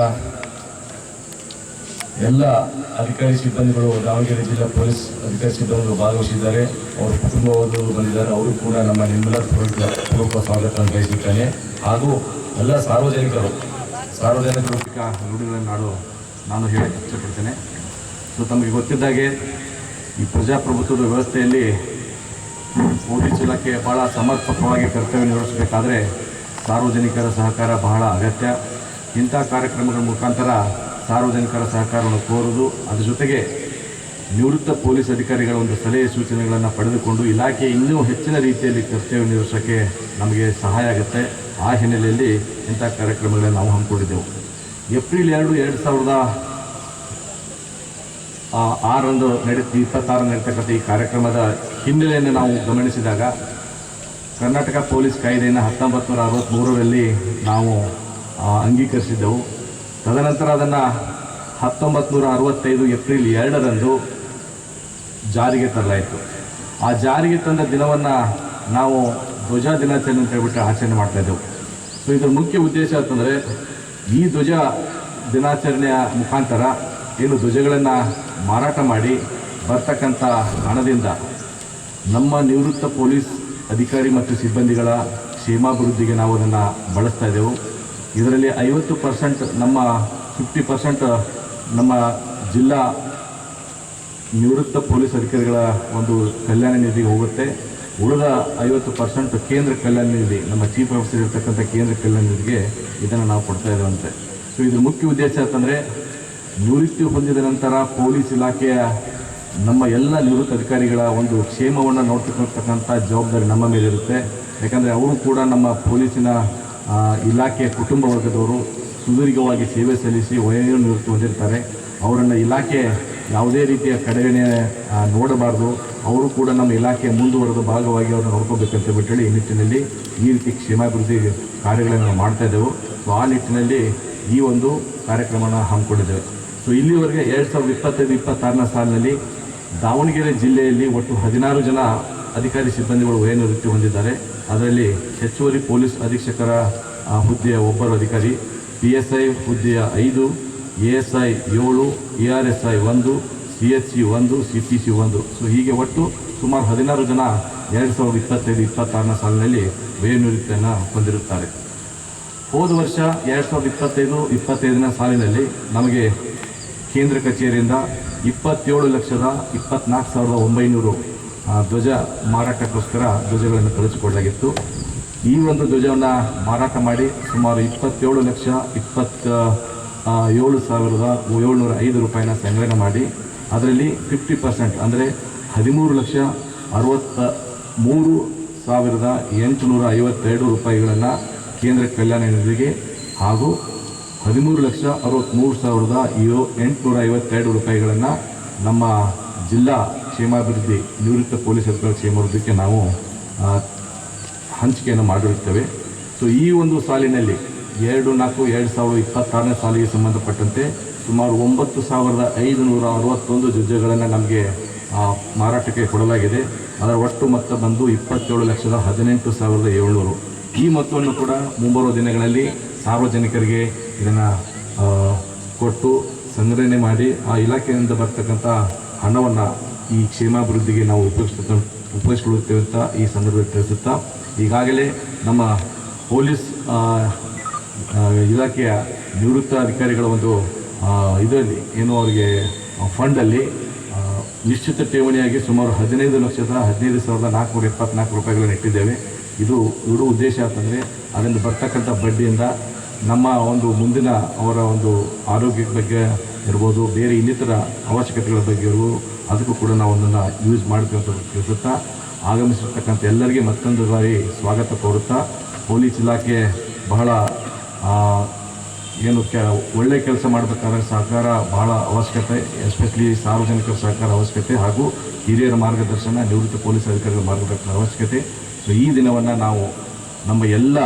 ಎಲ್ಲ ಅಧಿಕಾರಿ ಸಿಬ್ಬಂದಿಗಳು ದಾವಣಗೆರೆ ಜಿಲ್ಲಾ ಪೊಲೀಸ್ ಅಧಿಕಾರಿ ಸಿಬ್ಬಂದಿಗಳು ಭಾಗವಹಿಸಿದ್ದಾರೆ. ಅವರ ಕುಟುಂಬದವರು ಬಂದಿದ್ದಾರೆ. ಅವರು ಕೂಡ ನಮ್ಮ ನಿಮ್ಮೆಲ್ಲರ ಪೂರ್ವಕ ಸ್ವಾಗತವನ್ನು ಬಯಸುತ್ತೇನೆ. ಹಾಗೂ ಎಲ್ಲ ಸಾರ್ವಜನಿಕರು ನುಡಿಗಳನ್ನು ನಾನು ಹೇಳಕ್ಕೆ ಇಷ್ಟಪಡ್ತೇನೆ. ಸೊ ತಮಗೆ ಗೊತ್ತಿದ್ದಾಗೆ ಈ ಪ್ರಜಾಪ್ರಭುತ್ವದ ವ್ಯವಸ್ಥೆಯಲ್ಲಿ ಪೊಲೀಸ್ ಇಲಾಖೆ ಭಾಳ ಸಮರ್ಪಕವಾಗಿ ಕರ್ತವ್ಯ ನಿರ್ವಹಿಸಬೇಕಾದ್ರೆ ಸಾರ್ವಜನಿಕರ ಸಹಕಾರ ಬಹಳ ಅಗತ್ಯ. ಇಂಥ ಕಾರ್ಯಕ್ರಮಗಳ ಮುಖಾಂತರ ಸಾರ್ವಜನಿಕರ ಸಹಕಾರವನ್ನು ಕೋರುವುದು, ಅದರ ಜೊತೆಗೆ ನಿವೃತ್ತ ಪೊಲೀಸ್ ಅಧಿಕಾರಿಗಳ ಒಂದು ಸಲಹೆ ಸೂಚನೆಗಳನ್ನು ಪಡೆದುಕೊಂಡು ಇಲಾಖೆ ಇನ್ನೂ ಹೆಚ್ಚಿನ ರೀತಿಯಲ್ಲಿ ಕರ್ತವ್ಯ ನಿರ್ವಹಿಸೋಕ್ಕೆ ನಮಗೆ ಸಹಾಯ ಆಗುತ್ತೆ. ಆ ಹಿನ್ನೆಲೆಯಲ್ಲಿ ಇಂಥ ಕಾರ್ಯಕ್ರಮಗಳನ್ನು ನಾವು ಹಮ್ಮಿಕೊಂಡಿದ್ದೆವು. ಏಪ್ರಿಲ್ 2, 2006 ನಡೀತಕ್ಕಂಥ ಈ ಕಾರ್ಯಕ್ರಮದ ಹಿನ್ನೆಲೆಯನ್ನು ನಾವು ಗಮನಿಸಿದಾಗ ಕರ್ನಾಟಕ ಪೊಲೀಸ್ ಕಾಯ್ದೆಯನ್ನು 1963ರಲ್ಲಿ ನಾವು ಅಂಗೀಕರಿಸಿದ್ದೆವು. ತದನಂತರ ಅದನ್ನು 1965 ಏಪ್ರಿಲ್ 2ರಂದು ಜಾರಿಗೆ ತರಲಾಯಿತು. ಆ ಜಾರಿಗೆ ತಂದ ದಿನವನ್ನು ನಾವು ಧ್ವಜ ದಿನಾಚರಣೆ ಅಂತ ಹೇಳ್ಬಿಟ್ಟು ಆಚರಣೆ ಮಾಡ್ತಾಯಿದ್ದೆವು. ಸೊ ಇದರ ಮುಖ್ಯ ಉದ್ದೇಶ ಅಂತಂದರೆ ಈ ಧ್ವಜ ದಿನಾಚರಣೆಯ ಮುಖಾಂತರ ಏನು ಧ್ವಜಗಳನ್ನು ಮಾರಾಟ ಮಾಡಿ ಬರ್ತಕ್ಕಂಥ ಹಣದಿಂದ ನಮ್ಮ ನಿವೃತ್ತ ಪೊಲೀಸ್ ಅಧಿಕಾರಿ ಮತ್ತು ಸಿಬ್ಬಂದಿಗಳ ಕ್ಷೇಮಾಭಿವೃದ್ಧಿಗೆ ನಾವು ಅದನ್ನು ಬಳಸ್ತಾ ಇದ್ದೆವು. ಇದರಲ್ಲಿ 50% ನಮ್ಮ 50% ನಮ್ಮ ಜಿಲ್ಲಾ ನಿವೃತ್ತ ಪೊಲೀಸ್ ಅಧಿಕಾರಿಗಳ ಒಂದು ಕಲ್ಯಾಣ ನಿಧಿಗೆ ಹೋಗುತ್ತೆ. ಉಳಿದ 50% ಕೇಂದ್ರ ಕಲ್ಯಾಣ ನಿಧಿ, ನಮ್ಮ ಚೀಫ್ ಆಫೀಸರ್ ಇರ್ತಕ್ಕಂಥ ಕೇಂದ್ರ ಕಲ್ಯಾಣ ನಿಧಿಗೆ ಇದನ್ನು ನಾವು ಕೊಡ್ತಾ ಇದ್ದೇವಂತೆ. ಸೊ ಇದ್ರ ಮುಖ್ಯ ಉದ್ದೇಶ ಅಂತಂದರೆ ನಿವೃತ್ತಿ ಹೊಂದಿದ ನಂತರ ಪೊಲೀಸ್ ಇಲಾಖೆಯ ನಮ್ಮ ಎಲ್ಲ ನಿವೃತ್ತ ಅಧಿಕಾರಿಗಳ ಒಂದು ಕ್ಷೇಮವನ್ನು ನೋಡ್ತಕ್ಕಂಥ ಜವಾಬ್ದಾರಿ ನಮ್ಮ ಮೇಲಿರುತ್ತೆ. ಯಾಕಂದರೆ ಅವರು ಕೂಡ ನಮ್ಮ ಪೊಲೀಸಿನ ಇಲಾಖೆಯ ಕುಟುಂಬ ವರ್ಗದವರು ಸುದೀರ್ಘವಾಗಿ ಸೇವೆ ಸಲ್ಲಿಸಿ ವಯೋನಿವೃತ್ತಿ ಹೊಂದಿರ್ತಾರೆ. ಅವರನ್ನು ಇಲಾಖೆ ಯಾವುದೇ ರೀತಿಯ ಕಡೆಗಣೆ ನೋಡಬಾರ್ದು. ಅವರು ಕೂಡ ನಮ್ಮ ಇಲಾಖೆಯ ಮುಂದುವರೆದ ಭಾಗವಾಗಿ ಅವ್ರನ್ನ ನೋಡ್ಕೋಬೇಕಂತ ಬಿಟ್ಟೇಳಿ ಈ ನಿಟ್ಟಿನಲ್ಲಿ ಈ ರೀತಿ ಕ್ಷೇಮಾಭಿವೃದ್ಧಿ ಕಾರ್ಯಗಳನ್ನು ನಾವು ಮಾಡ್ತಾಯಿದ್ದೆವು. ಸೊ ಆ ನಿಟ್ಟಿನಲ್ಲಿ ಈ ಒಂದು ಕಾರ್ಯಕ್ರಮನ ಹಮ್ಮಿಕೊಂಡಿದ್ದೇವೆ. ಸೊ ಇಲ್ಲಿವರೆಗೆ 2025-26 ಸಾಲಿನಲ್ಲಿ ದಾವಣಗೆರೆ ಜಿಲ್ಲೆಯಲ್ಲಿ ಒಟ್ಟು 16 ಜನ ಅಧಿಕಾರಿ ಸಿಬ್ಬಂದಿಗಳು ವಯೋನಿವೃತ್ತಿ ಹೊಂದಿದ್ದಾರೆ. ಅದರಲ್ಲಿ ಹೆಚ್ಚುವರಿ ಪೊಲೀಸ್ ಅಧೀಕ್ಷಕರ ಹುದ್ದೆಯ ಒಬ್ಬರು ಅಧಿಕಾರಿ, PSI ಹುದ್ದೆಯ 5, ASI 7, ARSI 1, CHC 1, CPC 1. So ಹೀಗೆ ಒಟ್ಟು ಸುಮಾರು 16 ಜನ 2025-26 ಸಾಲಿನಲ್ಲಿ ವಯೋನಿವೃತ್ತಿಯನ್ನು ಹೊಂದಿರುತ್ತಾರೆ. ಹೋದ ವರ್ಷ 2025-25 ಸಾಲಿನಲ್ಲಿ ನಮಗೆ ಕೇಂದ್ರ ಕಚೇರಿಯಿಂದ 27,24,900 ಧ್ವಜ ಮಾರಾಟಕ್ಕೋಸ್ಕರ ಧ್ವಜಗಳನ್ನು ಕಳಿಸಿಕೊಡಲಾಗಿತ್ತು. ಈ ಒಂದು ಧ್ವಜವನ್ನು ಮಾರಾಟ ಮಾಡಿ ಸುಮಾರು 27,20,000 7,705 ರೂಪಾಯಿನ ಸಂಗ್ರಹಣೆ ಮಾಡಿ ಅದರಲ್ಲಿ 50% ಅಂದರೆ 13,63,852 ರೂಪಾಯಿಗಳನ್ನು ಕೇಂದ್ರ ಕಲ್ಯಾಣ ನಿಧಿಗೆ ಹಾಗೂ 13,63,852 ರೂಪಾಯಿಗಳನ್ನು ನಮ್ಮ ಜಿಲ್ಲಾ ಕ್ಷೇಮಾಭಿವೃದ್ಧಿ ನಿವೃತ್ತ ಪೊಲೀಸ್ ಅಧಿಕಾರಿ ಕ್ಷೇಮಾಭಿವೃದ್ಧಿಗೆ ನಾವು ಹಂಚಿಕೆಯನ್ನು ಮಾಡಿರುತ್ತೇವೆ. ಸೊ ಈ ಒಂದು ಸಾಲಿನಲ್ಲಿ 2/4/2026ನೇ ಸಾಲಿಗೆ ಸಂಬಂಧಪಟ್ಟಂತೆ ಸುಮಾರು 9,561 ಜುಜ್ಜೆಗಳನ್ನು ನಮಗೆ ಮಾರಾಟಕ್ಕೆ ಕೊಡಲಾಗಿದೆ. ಅದರ ಒಟ್ಟು ಮೊತ್ತ ಬಂದು 27,18,700. ಈ ಮೊತ್ತವನ್ನು ಕೂಡ ಮುಂಬರುವ ದಿನಗಳಲ್ಲಿ ಸಾರ್ವಜನಿಕರಿಗೆ ಇದನ್ನು ಕೊಟ್ಟು ಸಂಗ್ರಹಣೆ ಮಾಡಿ ಆ ಇಲಾಖೆಯಿಂದ ಬರ್ತಕ್ಕಂಥ ಹಣವನ್ನು ಈ ಕ್ಷೇಮಾಭಿವೃದ್ಧಿಗೆ ನಾವು ಉಪಯೋಗಿಸಿಕೊಳ್ಳುತ್ತೇವೆ ಅಂತ ಈ ಸಂದರ್ಭದಲ್ಲಿ ತಿಳಿಸುತ್ತಾ, ಈಗಾಗಲೇ ನಮ್ಮ ಪೊಲೀಸ್ ಇಲಾಖೆಯ ನಿವೃತ್ತ ಅಧಿಕಾರಿಗಳ ಒಂದು ಇದರಲ್ಲಿ ಏನು ಅವರಿಗೆ ಫಂಡಲ್ಲಿ ನಿಶ್ಚಿತ ಠೇವಣಿಯಾಗಿ ಸುಮಾರು 15,15,474 ರೂಪಾಯಿಗಳನ್ನು ಇಟ್ಟಿದ್ದೇವೆ. ಇದು ಉದ್ದೇಶ ಅಂತಂದರೆ ಅದನ್ನು ಬರ್ತಕ್ಕಂಥ ಬಡ್ಡಿಯಿಂದ ನಮ್ಮ ಒಂದು ಮುಂದಿನ ಅವರ ಒಂದು ಆರೋಗ್ಯದ ಬಗ್ಗೆ ಇರ್ಬೋದು, ಬೇರೆ ಇನ್ನಿತರ ಅವಶ್ಯಕತೆಗಳ ಬಗ್ಗೆ ಇರ್ಬೋದು, ಅದಕ್ಕೂ ಕೂಡ ನಾವು ಅದನ್ನು ಯೂಸ್ ಮಾಡ್ತೀವಿ ಅಂತ ತಿಳಿಸುತ್ತಾ, ಆಗಮಿಸಿರ್ತಕ್ಕಂಥ ಎಲ್ಲರಿಗೆ ಮತ್ತೊಂದು ಬಾರಿ ಸ್ವಾಗತ ಕೋರುತ್ತಾ, ಪೊಲೀಸ್ ಇಲಾಖೆ ಬಹಳ ಒಳ್ಳೆಯ ಕೆಲಸ ಮಾಡಬೇಕಾದ್ರೆ ಸಹಕಾರ ಬಹಳ ಅವಶ್ಯಕತೆ, ಎಸ್ಪೆಷಲಿ ಸಾರ್ವಜನಿಕರ ಸಹಕಾರ ಅವಶ್ಯಕತೆ ಹಾಗೂ ಹಿರಿಯರ ಮಾರ್ಗದರ್ಶನ, ನಿವೃತ್ತ ಪೊಲೀಸ್ ಅಧಿಕಾರಿಗಳ ಮಾರ್ಗದರ್ಶನ ಅವಶ್ಯಕತೆ. ಸೊ ಈ ದಿನವನ್ನು ನಾವು ನಮ್ಮ ಎಲ್ಲ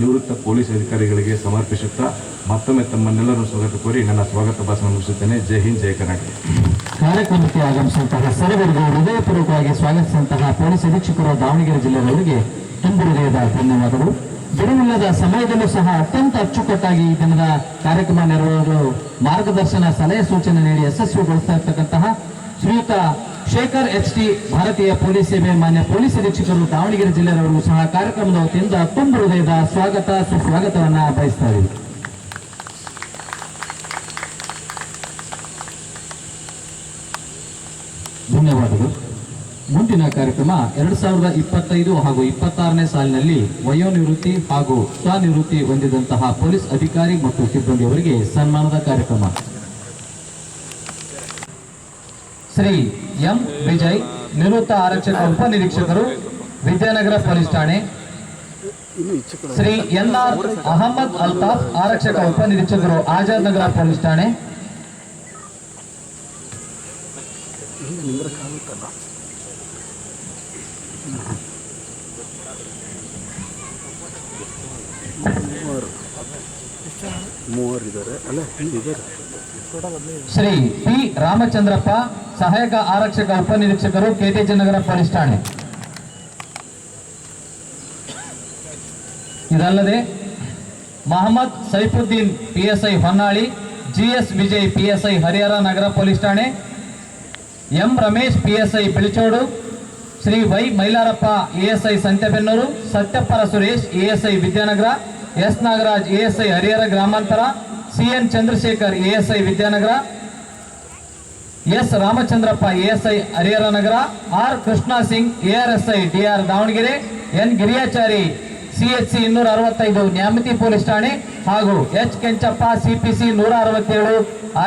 ನಿವೃತ್ತ ಪೊಲೀಸ್ ಅಧಿಕಾರಿಗಳಿಗೆ ಸಮರ್ಪಿಸುತ್ತಾ ಮತ್ತೊಮ್ಮೆ ತಮ್ಮನ್ನೆಲ್ಲರೂ ಸ್ವಾಗತ ಕೋರಿ ನನ್ನ ಸ್ವಾಗತ ಭಾಷಣ ಮುಗಿಸುತ್ತೇನೆ. ಜೈ ಹಿಂದ್, ಜೈ ಕರ್ನಾಟಕ. ಕಾರ್ಯಕ್ರಮಕ್ಕೆ ಆಗಮಿಸಿದಂತಹ ಸರ್ವರಿಗೂ ಹೃದಯಪೂರ್ವಕವಾಗಿ ಸ್ವಾಗತಿಸಿದಂತಹ ಪೊಲೀಸ್ ಅಧೀಕ್ಷಕರು ದಾವಣಗೆರೆ ಜಿಲ್ಲೆಯವರಿಗೆ ತುಂಬು ಹೃದಯದ ಧನ್ಯವಾದಗಳು. ಬಿಡುವಿಲ್ಲದ ಸಮಯದಲ್ಲೂ ಸಹ ಅತ್ಯಂತ ಅಚ್ಚುಕಟ್ಟಾಗಿ ಈ ದಿನದ ಕಾರ್ಯಕ್ರಮ ನೆರವೇರಲು ಮಾರ್ಗದರ್ಶನ, ಸಲಹೆ ಸೂಚನೆ ನೀಡಿ ಯಶಸ್ವಿಗೊಳಿಸ್ತಾ ಇರ್ತಕ್ಕಂತಹ ಶ್ರೀಯುತ ಶೇಖರ್ HT, ಭಾರತೀಯ ಪೊಲೀಸ್ ಸೇವೆ ಮಾನ್ಯ ಪೊಲೀಸ್ ಅಧೀಕ್ಷಕರು ದಾವಣಗೆರೆ ಜಿಲ್ಲೆಯವರಿಗೂ ಸಹ ಕಾರ್ಯಕ್ರಮದ ವತಿಯಿಂದ ತುಂಬು ಹೃದಯದ ಸ್ವಾಗತ, ಸುಸ್ವಾಗತವನ್ನ ಬಯಸ್ತಾ ಇದ್ದೀವಿ. ಧನ್ಯವಾದಗಳು. ಮುಂದಿನ ಕಾರ್ಯಕ್ರಮ 2025 ಹಾಗೂ 26ನೇ ಸಾಲಿನಲ್ಲಿ ವಯೋನಿವೃತ್ತಿ ಹಾಗೂ ಸ್ವನಿವೃತ್ತಿ ಹೊಂದಿದಂತಹ ಪೊಲೀಸ್ ಅಧಿಕಾರಿ ಮತ್ತು ಸಿಬ್ಬಂದಿಯವರಿಗೆ ಸನ್ಮಾನದ ಕಾರ್ಯಕ್ರಮ. ಶ್ರೀ ಎಂ ವಿಜಯ್, ನಿವೃತ್ತ ಆರಕ್ಷಕ ಉಪನಿರೀಕ್ಷಕರು, ವಿದ್ಯಾನಗರ ಪೊಲೀಸ್ ಠಾಣೆ. ಶ್ರೀ NR ಅಹಮದ್ ಅಲ್ತಾಫ್, ಆರಕ್ಷಕ ಉಪನಿರೀಕ್ಷಕರು, ಆಜಾದ್ ನಗರ ಪೊಲೀಸ್ ಠಾಣೆ. ಶ್ರೀ ಪಿ ರಾಮಚಂದ್ರಪ್ಪ, ಸಹಾಯಕ ಆರಕ್ಷಕ ಉಪನಿರೀಕ್ಷಕರು, KTJ ನಗರ ಪೊಲೀಸ್ ಠಾಣೆ. ಇದಲ್ಲದೆ Mohammed Saifuddin PSI Honnali, GS Vijay PSI Harihara ನಗರ ಪೊಲೀಸ್ ಠಾಣೆ, M Ramesh PSI Bilichodu, Shri Y Mylarappa ASI Santebennur, ಸತ್ಯಪ್ಪರ Suresh ASI Vidyanagar, S Nagaraj ASI Harihara ಗ್ರಾಮಾಂತರ, CN Chandrashekhar ASI Vidyanagar, S Ramachandrappa ASI Harihara ನಗರ, R Krishna Singh ARSI DR Davangere, N Giriyachari CHC 265 Nyamathi police ಠಾಣೆ ಹಾಗೂ H Kenchappa CPC 167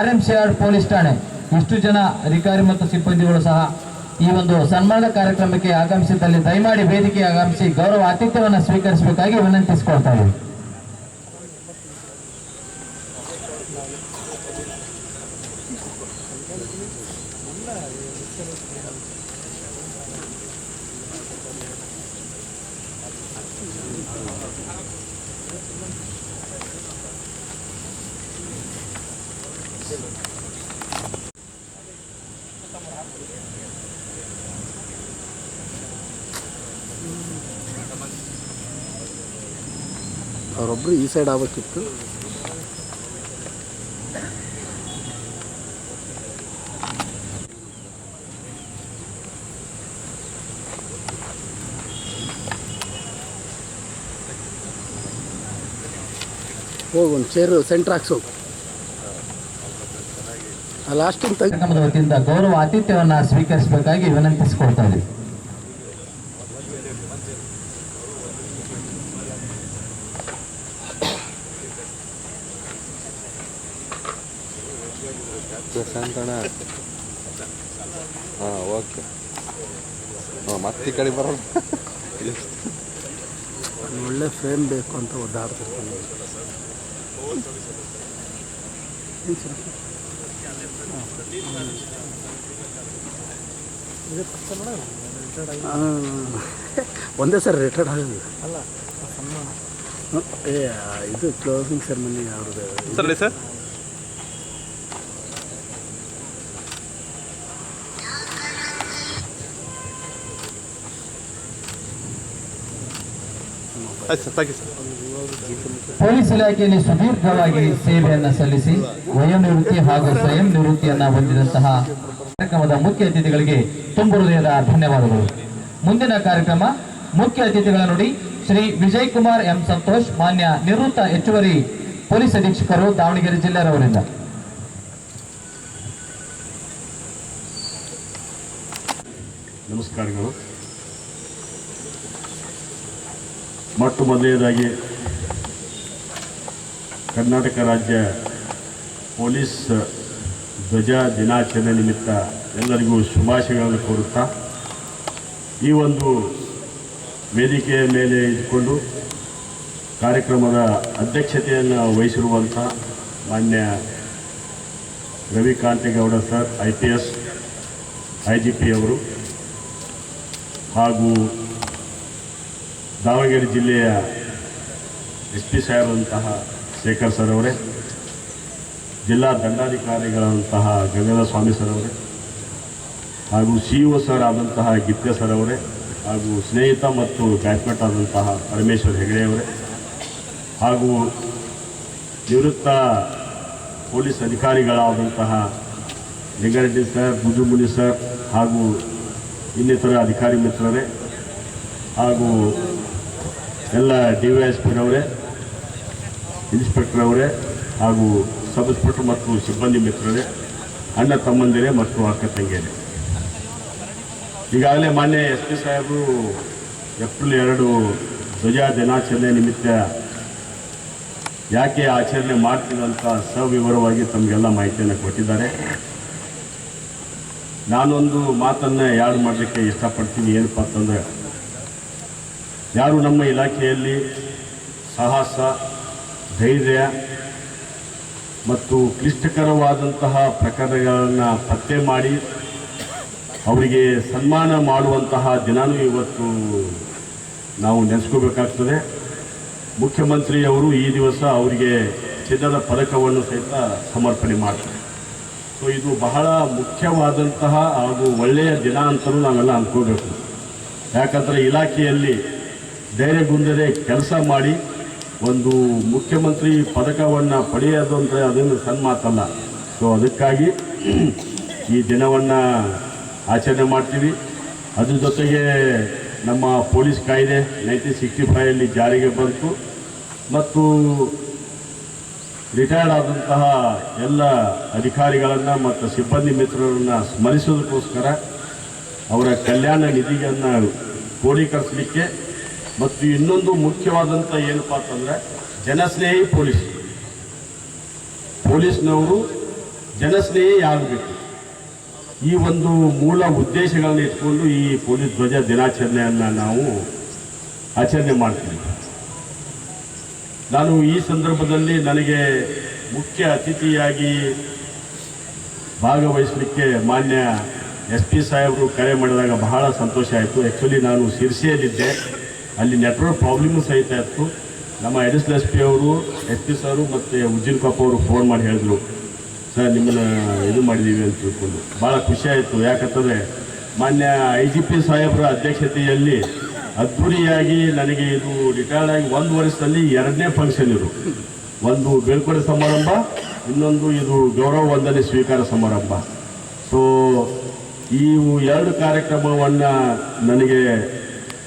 RMC police ಠಾಣೆ. ಇಷ್ಟು ಜನ ಅಧಿಕಾರಿ ಮತ್ತು ಸಿಬ್ಬಂದಿಗಳು ಸಹ ಈ ಒಂದು ಸನ್ಮಾನದ ಕಾರ್ಯಕ್ರಮಕ್ಕೆ ಆಗಮಿಸಿದ್ದಲ್ಲಿ ದಯಮಾಡಿ ವೇದಿಕೆಗೆ ಆಗಮಿಸಿ ಗೌರವ ಆತಿಥ್ಯವನ್ನು ಸ್ವೀಕರಿಸಬೇಕಾಗಿ ವಿನಂತಿಸಿಕೊಳ್ತಾ ಇದ್ದೀವಿ. ಅವರೊಬ್ಬರು ಈ ಸೈಡ್ ಆಗಬೇಕಿತ್ತು. ಹೋಗಿ ಒಂದು ಚೇರು ಸೆಂಟ್ರ್ ಹಾಕ್ಸೋದು. ಲಾಸ್ಟಿನ ಕಾರ್ಯಕ್ರಮದ ವತಿಯಿಂದ ಗೌರವ ಆತಿಥ್ಯವನ್ನು ಸ್ವೀಕರಿಸಬೇಕಾಗಿ ವಿನಂತಿಸಿಕೊಳ್ತಾ ಇದ್ದೀವಿ. ಪ್ರಶಾಂತಣ್ಣ ಹಾಂ ಓಕೆ ಹಾಂ ಮತ್ತೆ ಈ ಕಡೆ ಬರೋಣ ಒಳ್ಳೆ ಫ್ರೇಮ್ ಬೇಕು ಅಂತ ಒದ್ದಾಡ್ತಿರ್ತಾನೆ. ಒಂದೇ ಸರ್ ರಿಟೈರ್ಡ್ ಆಗೋದು ಅಲ್ಲ. ಇದು ಕ್ಲೋಸಿಂಗ್ ಸೆರೆಮನಿ ಅವ್ರದ್ದು ಸರ್ ಸರ್ ಆಯ್ತು sir, thank you sir. Police ಇಲಾಖೆಯಲ್ಲಿ ಸುದೀರ್ಘವಾಗಿ ಸೇವೆಯನ್ನು ಸಲ್ಲಿಸಿ ವಯೋನಿವೃತ್ತಿ ಹಾಗೂ ಸ್ವಯಂ ನಿವೃತ್ತಿಯನ್ನ ಹೊಂದಿದಂತಹ ಕಾರ್ಯಕ್ರಮದ ಮುಖ್ಯ ಅತಿಥಿಗಳಿಗೆ ತುಂಬ ಹೃದಯದ ಧನ್ಯವಾದಗಳು. ಮುಂದಿನ ಕಾರ್ಯಕ್ರಮ ಮುಖ್ಯ ಅತಿಥಿಗಳ ನುಡಿ ಶ್ರೀ ವಿಜಯ್ ಕುಮಾರ್ ಎಂ ಸಂತೋಷ್, ಮಾನ್ಯ ನಿವೃತ್ತ ಹೆಚ್ಚುವರಿ ಪೊಲೀಸ್ ಅಧೀಕ್ಷಕರು, ದಾವಣಗೆರೆ ಜಿಲ್ಲೆಯವರಿಂದ. ನಮಸ್ಕಾರಗಳು. ಮೊಟ್ಟ ಮೊದಲನೇದಾಗಿ ಕರ್ನಾಟಕ ರಾಜ್ಯ ಪೊಲೀಸ್ ಧ್ವಜ ದಿನಾಚರಣೆ ನಿಮಿತ್ತ ಎಲ್ಲರಿಗೂ ಶುಭಾಶಯಗಳನ್ನು ಕೋರುತ್ತಾ, ಈ ಒಂದು ವೇದಿಕೆಯ ಮೇಲೆ ಇದ್ದುಕೊಂಡು ಕಾರ್ಯಕ್ರಮದ ಅಧ್ಯಕ್ಷತೆಯನ್ನು ವಹಿಸಿರುವಂಥ ಮಾನ್ಯ ರವಿಕಾಂತೇಗೌಡ ಸರ್ IPS IGP ಅವರು, ಹಾಗೂ ದಾವಣಗೆರೆ ಜಿಲ್ಲೆಯ SP ಸಾಹೇಬರಂತಹ ಶೇಖರ್ ಸರ್ ಅವರೇ, ಜಿಲ್ಲಾ ದಂಡಾಧಿಕಾರಿಗಳಂತಹ ಗಂಗಾಧರ ಸ್ವಾಮಿ ಸರ್ ಅವರೇ, ಹಾಗೂ CO ಸರ್ ಆದಂತಹ ಗಿತ್ತೆ ಸರ್ ಅವರೇ, ಹಾಗೂ ಸ್ನೇಹಿತ ಮತ್ತು ಬ್ಯಾಟ್ಸ್ಮನ್ ಆದಂತಹ ಪರಮೇಶ್ವರ್ ಹೆಗಡೆ ಅವರೇ, ಹಾಗೂ ನಿವೃತ್ತ ಪೊಲೀಸ್ ಅಧಿಕಾರಿಗಳಾದಂತಹ ಲಿಂಗಾರೆಡ್ಡಿ ಸರ್, ಬುಜುಮುನಿ ಸರ್, ಹಾಗೂ ಇನ್ನಿತರ ಅಧಿಕಾರಿ ಮಿತ್ರರೇ, ಹಾಗೂ ಎಲ್ಲ DYSPರವರೇ, ಇನ್ಸ್ಪೆಕ್ಟರ್ ಅವರೇ, ಹಾಗೂ ಸಬ್ ಇನ್ಸ್ಪೆಕ್ಟರ್ ಮತ್ತು ಸಿಬ್ಬಂದಿ ಮಿತ್ರರೇ, ಅಣ್ಣ ತಮ್ಮಂದಿರೇ ಮತ್ತು ಅಕ್ಕ ತಂಗಿಯರೇ, ಈಗಾಗಲೇ ಮಾನ್ಯ SP ಸಾಹೇಬರು ಏಪ್ರಿಲ್ 2 ಧ್ವಜ ದಿನಾಚರಣೆ ನಿಮಿತ್ತ ಯಾಕೆ ಆಚರಣೆ ಮಾಡ್ತೀರಂತ ಸವಿವರವಾಗಿ ತಮಗೆಲ್ಲ ಮಾಹಿತಿಯನ್ನು ಕೊಟ್ಟಿದ್ದಾರೆ. ನಾನೊಂದು ಮಾತನ್ನು ಯಾರು ಮಾಡಲಿಕ್ಕೆ ಇಷ್ಟಪಡ್ತೀನಿ. ಏನಪ್ಪ ಅಂತಂದರೆ, ಯಾರು ನಮ್ಮ ಇಲಾಖೆಯಲ್ಲಿ ಸಾಹಸ, ಧೈರ್ಯ ಮತ್ತು ಕ್ಲಿಷ್ಟಕರವಾದಂತಹ ಪ್ರಕರಣಗಳನ್ನು ಪತ್ತೆ ಮಾಡಿ ಅವರಿಗೆ ಸನ್ಮಾನ ಮಾಡುವಂತಹ ದಿನಾನೂ ಇವತ್ತು ನಾವು ನೆನೆಸ್ಕೋಬೇಕಾಗ್ತದೆ. ಮುಖ್ಯಮಂತ್ರಿಯವರು ಈ ದಿವಸ ಅವರಿಗೆ ಚಿನ್ನದ ಪದಕವನ್ನು ಸಹಿತ ಸಮರ್ಪಣೆ ಮಾಡ್ತಾರೆ. ಸೊ ಇದು ಬಹಳ ಮುಖ್ಯವಾದಂತಹ ಹಾಗೂ ಒಳ್ಳೆಯ ದಿನ ಅಂತಲೂ ನಾವೆಲ್ಲ ಅಂದ್ಕೋಬೇಕು. ಯಾಕಂದರೆ ಇಲಾಖೆಯಲ್ಲಿ ಧೈರ್ಯಗುಂದದೆ ಕೆಲಸ ಮಾಡಿ ಒಂದು ಮುಖ್ಯಮಂತ್ರಿ ಪದಕವನ್ನು ಪಡೆಯೋದು ಅಂದರೆ ಅದನ್ನು ಸಣ್ಣ ಮಾತಲ್ಲ. ಸೊ ಅದಕ್ಕಾಗಿ ಈ ದಿನವನ್ನು ಆಚರಣೆ ಮಾಡ್ತೀವಿ. ಅದ್ರ ಜೊತೆಗೆ ನಮ್ಮ ಪೊಲೀಸ್ ಕಾಯ್ದೆ 1965 ಜಾರಿಗೆ ಬಂತು ಮತ್ತು ರಿಟೈರ್ಡ್ ಆದಂತಹ ಎಲ್ಲ ಅಧಿಕಾರಿಗಳನ್ನು ಮತ್ತು ಸಿಬ್ಬಂದಿ ಮಿತ್ರರನ್ನು ಸ್ಮರಿಸೋದಕ್ಕೋಸ್ಕರ ಅವರ ಕಲ್ಯಾಣ ನಿಧಿಯನ್ನು ಕ್ರೋಢೀಕರಿಸಲಿಕ್ಕೆ ಮತ್ತು ಇನ್ನೊಂದು ಮುಖ್ಯವಾದಂಥ ಏನಪ್ಪ ಅಂತಂದರೆ ಜನಸ್ನೇಹಿ ಪೊಲೀಸ್ನವರು ಜನಸ್ನೇಹಿ ಆಗಬೇಕು. ಈ ಒಂದು ಮೂಲ ಉದ್ದೇಶಗಳನ್ನು ಇಟ್ಕೊಂಡು ಈ ಪೊಲೀಸ್ ಧ್ವಜ ದಿನಾಚರಣೆಯನ್ನು ನಾವು ಆಚರಣೆ ಮಾಡ್ತೀವಿ. ನಾನು ಈ ಸಂದರ್ಭದಲ್ಲಿ ನನಗೆ ಮುಖ್ಯ ಅತಿಥಿಯಾಗಿ ಭಾಗವಹಿಸಲಿಕ್ಕೆ ಮಾನ್ಯ SP ಸಾಹೇಬರು ಕರೆ ಮಾಡಿದಾಗ ಬಹಳ ಸಂತೋಷ ಆಯಿತು. ಆ್ಯಕ್ಚುಲಿ ನಾನು ಶಿರ್ಸಿಯಲ್ಲಿದ್ದೆ, ಅಲ್ಲಿ ನೆಟ್ವರ್ಕ್ ಪ್ರಾಬ್ಲಮ್ಮು ಸಹಿತ ಇತ್ತು. ನಮ್ಮ ಅಡಿಷನಲ್ SP ಅವರು, SP ಸರು ಮತ್ತು ಉಜ್ಜಿನ್ ಕೊಪ್ಪ ಅವರು ಫೋನ್ ಮಾಡಿ ಹೇಳಿದ್ರು, ಸರ್ ನಿಮ್ಮನ್ನು ಇದು ಮಾಡಿದ್ದೀವಿ ಅಂತ ತಿಳ್ಕೊಂಡು ಭಾಳ ಖುಷಿಯಾಯಿತು. ಯಾಕಂತಂದರೆ ಮಾನ್ಯ IGP ಸಾಹೇಬರ ಅಧ್ಯಕ್ಷತೆಯಲ್ಲಿ ಅದ್ಧೂರಿಯಾಗಿ ನನಗೆ ಇದು ರಿಟೈರ್ಡ್ ಆಗಿ 1 ವರ್ಷದಲ್ಲಿ 2ನೇ ಫಂಕ್ಷನ್ ಇದು. ಒಂದು ಬೀಳ್ಕೊಡೆ ಸಮಾರಂಭ, ಇನ್ನೊಂದು ಇದು ಗೌರವ ವಂದನೆ ಸ್ವೀಕಾರ ಸಮಾರಂಭ. ಸೊ ಈ 2 ಕಾರ್ಯಕ್ರಮವನ್ನು ನನಗೆ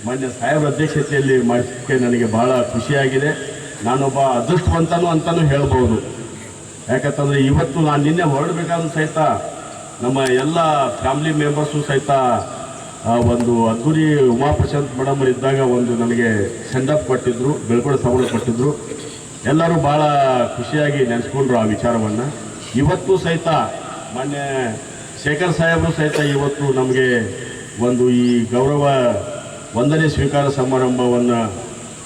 ಮಾನ್ಯ ಸಾಹೇಬರ ಅಧ್ಯಕ್ಷತೆಯಲ್ಲಿ ಮಾಡಿಸಲಿಕ್ಕೆ ನನಗೆ ಭಾಳ ಖುಷಿಯಾಗಿದೆ. ನಾನೊಬ್ಬ ಅದೃಷ್ಟವಂತನೂ ಹೇಳ್ಬೋದು. ಯಾಕಂತಂದರೆ ಇವತ್ತು ನಾನು ನಿನ್ನೆ ಹೊರಡಬೇಕಾದ್ರೂ ಸಹಿತ ನಮ್ಮ ಎಲ್ಲ ಫ್ಯಾಮಿಲಿ ಮೆಂಬರ್ಸು ಸಹಿತ ಒಂದು ಅದ್ದೂರಿ ಉಮಾಪ್ರಶಾಂತ್ ಮೇಡಮ್ ಇದ್ದಾಗ ಒಂದು ನನಗೆ ಸೆಂಡಪ್ ಕೊಟ್ಟಿದ್ದರು, ಬೀಳ್ಕೊಡೆ ಸಮಾರಂಭ ಕೊಟ್ಟಿದ್ದರು. ಎಲ್ಲರೂ ಭಾಳ ಖುಷಿಯಾಗಿ ನೆನೆಸ್ಕೊಂಡ್ರು ಆ ವಿಚಾರವನ್ನು. ಇವತ್ತು ಸಹಿತ ಮಾನ್ಯ ಶೇಖರ್ ಸಾಹೇಬರು ಸಹಿತ ಇವತ್ತು ನಮಗೆ ಒಂದು ಈ ಗೌರವ ವಂದನೆ ಸ್ವೀಕಾರ ಸಮಾರಂಭವನ್ನು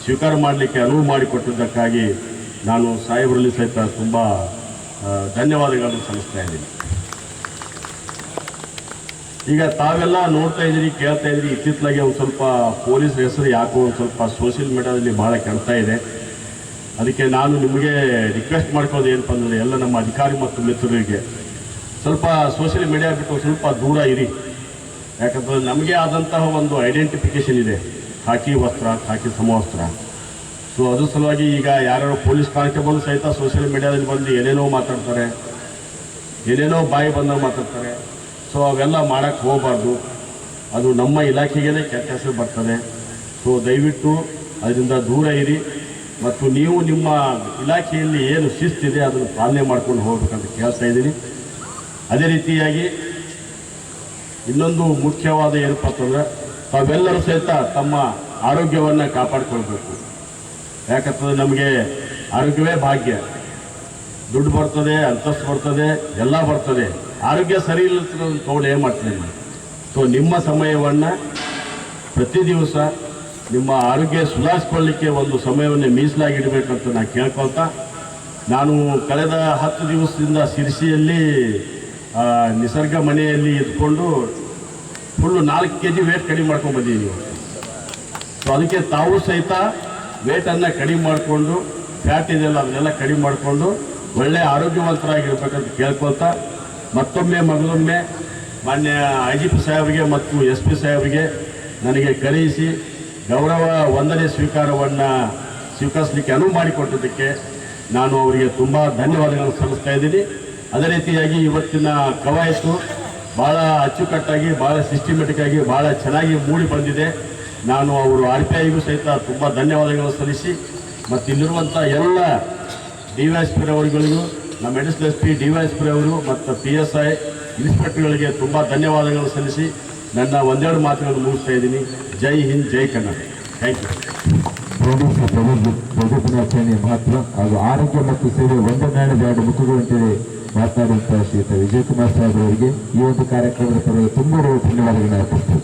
ಸ್ವೀಕಾರ ಮಾಡಲಿಕ್ಕೆ ಅನುವು ಮಾಡಿಕೊಟ್ಟಿದ್ದಕ್ಕಾಗಿ ನಾನು ಸಾಹೇಬರಲ್ಲಿ ಸಹಿತ ತುಂಬ ಧನ್ಯವಾದಗಳನ್ನು ಸಲ್ಲಿಸ್ತಾ ಇದ್ದೀನಿ. ಈಗ ತಾವೆಲ್ಲ ನೋಡ್ತಾ ಇದ್ದೀರಿ, ಕೇಳ್ತಾ ಇದ್ದೀರಿ, ಇತ್ತಿತ್ತಲಾಗಿ ಒಂದು ಸ್ವಲ್ಪ ಪೊಲೀಸ್ ಹೆಸರು ಯಾಕೋ ಒಂದು ಸ್ವಲ್ಪ ಸೋಷಿಯಲ್ ಮೀಡಿಯಾದಲ್ಲಿ ಭಾಳ ಕೆಡ್ತಾ ಇದೆ. ಅದಕ್ಕೆ ನಾನು ನಿಮಗೆ ರಿಕ್ವೆಸ್ಟ್ ಮಾಡ್ಕೊಳ್ಳೋದು ಏನಪ್ಪ ಅಂದರೆ ಎಲ್ಲ ನಮ್ಮ ಅಧಿಕಾರಿ ಮತ್ತು ಮಿತ್ರರಿಗೆ ಸ್ವಲ್ಪ ಸೋಷಿಯಲ್ ಮೀಡಿಯಾ ಬಿಟ್ಟು ಸ್ವಲ್ಪ ದೂರ ಇರಿ. ಯಾಕಂದರೆ ನಮಗೆ ಆದಂತಹ ಒಂದು ಐಡೆಂಟಿಫಿಕೇಷನ್ ಇದೆ, ಖಾಕಿ ವಸ್ತ್ರ, ಖಾಕಿ ಸಮವಸ್ತ್ರ. ಸೊ ಅದ್ರ ಸಲುವಾಗಿ ಈಗ ಯಾರ್ಯಾರು ಪೊಲೀಸ್ ಕಾನ್ಸ್ಟೇಬಲ್ ಸಹಿತ ಸೋಷಿಯಲ್ ಮೀಡಿಯಾದಲ್ಲಿ ಬಂದು ಏನೇನೋ ಮಾತಾಡ್ತಾರೆ, ಏನೇನೋ ಬಾಯಿ ಬಂದಾಗ ಮಾತಾಡ್ತಾರೆ. ಸೊ ಅವೆಲ್ಲ ಮಾಡೋಕ್ಕೆ ಹೋಗಬಾರ್ದು, ಅದು ನಮ್ಮ ಇಲಾಖೆಗೇ ಕೆಟ್ಟ ಹೆಸರು ಬರ್ತದೆ. ಸೊ ದಯವಿಟ್ಟು ಅದರಿಂದ ದೂರ ಇರಿ ಮತ್ತು ನೀವು ನಿಮ್ಮ ಇಲಾಖೆಯಲ್ಲಿ ಏನು ಶಿಸ್ತಿದೆ ಅದನ್ನು ಪಾಲನೆ ಮಾಡ್ಕೊಂಡು ಹೋಗ್ಬೇಕಂತ ಕೇಳ್ತಾ ಇದ್ದೀನಿ. ಅದೇ ರೀತಿಯಾಗಿ ಇನ್ನೊಂದು ಮುಖ್ಯವಾದ ಏನಪ್ಪ ಅಂತಂದ್ರೆ ತಾವೆಲ್ಲರೂ ಸಹಿತ ತಮ್ಮ ಆರೋಗ್ಯವನ್ನು ಕಾಪಾಡಿಕೊಳ್ಬೇಕು. ಯಾಕಂತಂದ್ರೆ ನಮಗೆ ಆರೋಗ್ಯವೇ ಭಾಗ್ಯ. ದುಡ್ಡು ಬರ್ತದೆ, ಅಂತಸ್ತು ಬರ್ತದೆ, ಎಲ್ಲ ಬರ್ತದೆ. ಆರೋಗ್ಯ ಸರಿ ಇಲ್ಲ ತಗೊಂಡು ಏನು ಮಾಡ್ತೀನಿ. ಸೊ ನಿಮ್ಮ ಸಮಯವನ್ನು ಪ್ರತಿ ದಿವಸ ನಿಮ್ಮ ಆರೋಗ್ಯ ಸುಧಾರಿಸ್ಕೊಳ್ಳಿಕ್ಕೆ ಒಂದು ಸಮಯವನ್ನು ಮೀಸಲಾಗಿಡಬೇಕಂತ ನಾನು ಕೇಳ್ಕೊಳ್ತಾ, ನಾನು ಕಳೆದ 10 ದಿವಸದಿಂದ ಶಿರ್ಸಿಯಲ್ಲಿ ನಿಸರ್ಗ ಮನೆಯಲ್ಲಿ ಇದ್ಕೊಂಡು ಫುಲ್ಲು 4 kg ವೇಟ್ ಕಡಿಮೆ ಮಾಡ್ಕೊಂಡು ಬಂದಿದ್ದೀನಿ. ಸೊ ಅದಕ್ಕೆ ತಾವು ಸಹಿತ ವೇಟನ್ನು ಕಡಿಮೆ ಮಾಡಿಕೊಂಡು, ಫ್ಯಾಟ್ ಇದೆಯಲ್ಲ ಅದನ್ನೆಲ್ಲ ಕಡಿಮೆ ಮಾಡಿಕೊಂಡು ಒಳ್ಳೆಯ ಆರೋಗ್ಯವಂತರಾಗಿರ್ಬೇಕಂತ ಕೇಳ್ಕೊಳ್ತಾ, ಮತ್ತೊಮ್ಮೆ ಮಾನ್ಯ IGP ಸಾಹೇಬರಿಗೆ ಮತ್ತು SP ಸಾಹೇಬರಿಗೆ ನನಗೆ ಕರೆಯಿಸಿ ಗೌರವ ವಂದನೆ ಸ್ವೀಕಾರವನ್ನು ಸ್ವೀಕರಿಸಲಿಕ್ಕೆ ಅನುವು ಮಾಡಿಕೊಟ್ಟಿದ್ದಕ್ಕೆ ನಾನು ಅವರಿಗೆ ತುಂಬ ಧನ್ಯವಾದಗಳನ್ನು ಸಲ್ಲಿಸ್ತಾ ಇದ್ದೀನಿ. ಅದೇ ರೀತಿಯಾಗಿ ಇವತ್ತಿನ ಕವಾಯತು ಭಾಳ ಅಚ್ಚುಕಟ್ಟಾಗಿ, ಭಾಳ ಸಿಸ್ಟಮೆಟಿಕ್ ಆಗಿ, ಭಾಳ ಚೆನ್ನಾಗಿ ಮೂಡಿ ಬಂದಿದೆ. ನಾನು ಅವರು RPIಗೂ ಸಹಿತ ತುಂಬ ಧನ್ಯವಾದಗಳನ್ನು ಸಲ್ಲಿಸಿ ಮತ್ತು ಇಲ್ಲಿರುವಂಥ ಎಲ್ಲ DYSP ಅವರುಗಳಿಗೂ, ನಮ್ಮ ಅಡಿಷನಲ್ SP, DYSP ಅವರು ಮತ್ತು PSI ಇನ್ಸ್ಪೆಕ್ಟರ್ಗಳಿಗೆ ತುಂಬ ಧನ್ಯವಾದಗಳನ್ನು ಸಲ್ಲಿಸಿ ನನ್ನ ಒಂದೆರಡು ಮಾತುಗಳನ್ನು ಮುಗಿಸ್ತಾ ಇದ್ದೀನಿ. ಜೈ ಹಿಂದ್, ಜೈ ಕನ್ನಡ. Thank you. ಪೊಲೀಸ್ ಪ್ರಜಾದಿನಾಚರಣೆಯ ಮಹತ್ವ ಹಾಗೂ ಆರೋಗ್ಯ ಮತ್ತು ಸೇವೆ ಒಂದೇ ನಾಣ್ಯದ ಎರಡು ಮುಖಗಳಂತೆಯೇ ಮಾತನಾಡುವಂತಹ ಶ್ರೀಯುತ ವಿಜಯಕುಮಾರ್ ಸಾಹೇಬ್ ಅವರಿಗೆ ಈ ಒಂದು ಕಾರ್ಯಕ್ರಮದ ಪರವಾಗಿ ತುಂಬ ಧನ್ಯವಾದಗಳನ್ನು ಅರ್ಪಿಸ್ತೇವೆ.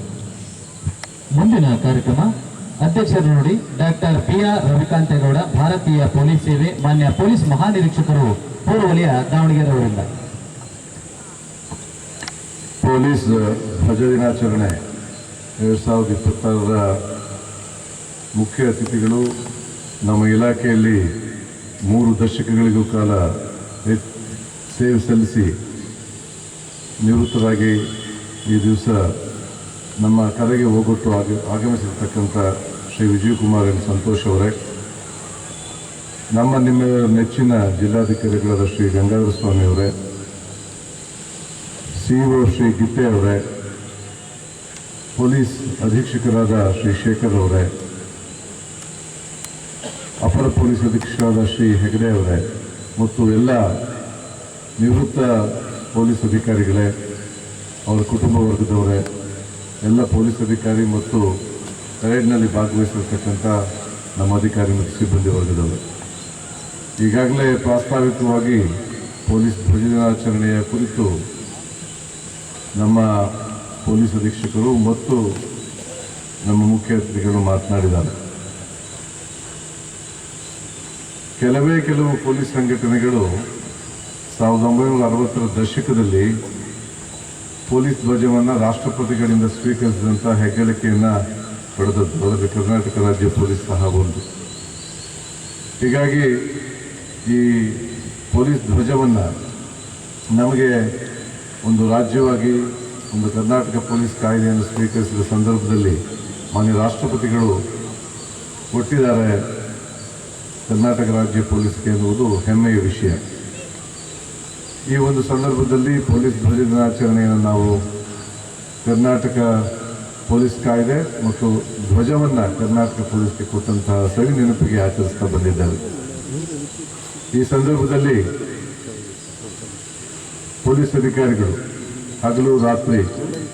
ಮುಂದಿನ ಕಾರ್ಯಕ್ರಮ ಅಧ್ಯಕ್ಷರು ನೋಡಿ ಡಾಕ್ಟರ್ PR ರವಿಕಾಂತೇಗೌಡ, ಭಾರತೀಯ ಪೊಲೀಸ್ ಸೇವೆ, ಮಾನ್ಯ ಪೊಲೀಸ್ ಮಹಾನಿರೀಕ್ಷಕರು ಪೂರ್ವ ವಲಯ, ದಾವಣಗೆರೆ ಅವರಿಂದ. ಪೊಲೀಸ್ ಧ್ವಜ ದಿನಾಚರಣೆ 2026ರ ಮುಖ್ಯ ಅತಿಥಿಗಳು ನಮ್ಮ ಇಲಾಖೆಯಲ್ಲಿ 3 ದಶಕಗಳಿಗೂ ಕಾಲ ಸೇವೆ ಸಲ್ಲಿಸಿ ನಿವೃತ್ತರಾಗಿ ಈ ದಿವಸ ನಮ್ಮ ಕರೆಗೆ ಹೋಗೊಟ್ಟು ಆಗಮಿಸಿರ್ತಕ್ಕಂಥ ಶ್ರೀ ವಿಜಯಕುಮಾರ್ ಎನ್ ಸಂತೋಷ್ ಅವರೇ, ನಿಮ್ಮ ನೆಚ್ಚಿನ ಜಿಲ್ಲಾಧಿಕಾರಿಗಳಾದ ಶ್ರೀ ಗಂಗಾಧರ ಸ್ವಾಮಿ ಅವರೇ, CEO ಶ್ರೀ ಗಿತ್ತೆ ಅವರೇ, ಪೊಲೀಸ್ ಅಧೀಕ್ಷಕರಾದ ಶ್ರೀ ಶೇಖರ್ ಅವರೇ, ಅಪರ ಪೊಲೀಸ್ ಅಧೀಕ್ಷಕರಾದ ಶ್ರೀ ಹೆಗಡೆ ಅವರೇ ಮತ್ತು ಎಲ್ಲ ನಿವೃತ್ತ ಪೊಲೀಸ್ ಅಧಿಕಾರಿಗಳೇ, ಅವರ ಕುಟುಂಬ ವರ್ಗದವರೇ, ಎಲ್ಲ ಪೊಲೀಸ್ ಅಧಿಕಾರಿ ಮತ್ತು ಪರೇಡ್ನಲ್ಲಿ ಭಾಗವಹಿಸಿರ್ತಕ್ಕಂಥ ನಮ್ಮ ಅಧಿಕಾರಿ ಮತ್ತು ಸಿಬ್ಬಂದಿ ವರ್ಗದವರು, ಈಗಾಗಲೇ ಪ್ರಾಸ್ತಾವಿಕವಾಗಿ ಪೊಲೀಸ್ ಧ್ವಜ ದಿನಾಚರಣೆಯ ಕುರಿತು ನಮ್ಮ ಪೊಲೀಸ್ ಅಧೀಕ್ಷಕರು ಮತ್ತು ನಮ್ಮ ಮುಖ್ಯ ಅತಿಥಿಗಳು ಮಾತನಾಡಿದ್ದಾರೆ. ಕೆಲವು ಪೊಲೀಸ್ ಸಂಘಟನೆಗಳು 1960ರ ದಶಕದಲ್ಲಿ ಪೊಲೀಸ್ ಧ್ವಜವನ್ನು ರಾಷ್ಟ್ರಪತಿಗಳಿಂದ ಸ್ವೀಕರಿಸಿದಂಥ ಹೆಗ್ಗಳಿಕೆಯನ್ನು ಪಡೆದದ್ದು. ಅದರಲ್ಲಿ ಕರ್ನಾಟಕ ರಾಜ್ಯ ಪೊಲೀಸ್ ಸಹ ಒಂದು. ಹೀಗಾಗಿ ಈ ಪೊಲೀಸ್ ಧ್ವಜವನ್ನು ನಮಗೆ ಒಂದು ರಾಜ್ಯವಾಗಿ ಒಂದು ಕರ್ನಾಟಕ ಪೊಲೀಸ್ ಕಾಯ್ದೆಯನ್ನು ಸ್ವೀಕರಿಸಿದ ಸಂದರ್ಭದಲ್ಲಿ ಮಾನ್ಯ ರಾಷ್ಟ್ರಪತಿಗಳು ಕೊಟ್ಟಿದ್ದಾರೆ ಕರ್ನಾಟಕ ರಾಜ್ಯ ಪೊಲೀಸ್ಗೆ ಎನ್ನುವುದು ಹೆಮ್ಮೆಯ ವಿಷಯ. ಈ ಒಂದು ಸಂದರ್ಭದಲ್ಲಿ ಪೊಲೀಸ್ ಧ್ವಜ ದಿನಾಚರಣೆಯನ್ನು ನಾವು ಕರ್ನಾಟಕ ಪೊಲೀಸ್ ಕಾಯ್ದೆ ಮತ್ತು ಧ್ವಜವನ್ನು ಕರ್ನಾಟಕ ಪೊಲೀಸ್ಗೆ ಕೊಟ್ಟಂತಹ ಸವಿ ನೆನಪಿಗೆ ಆಚರಿಸ್ತಾ ಬಂದಿದ್ದಾರೆ. ಈ ಸಂದರ್ಭದಲ್ಲಿ ಪೊಲೀಸ್ ಅಧಿಕಾರಿಗಳು ಹಗಲು ರಾತ್ರಿ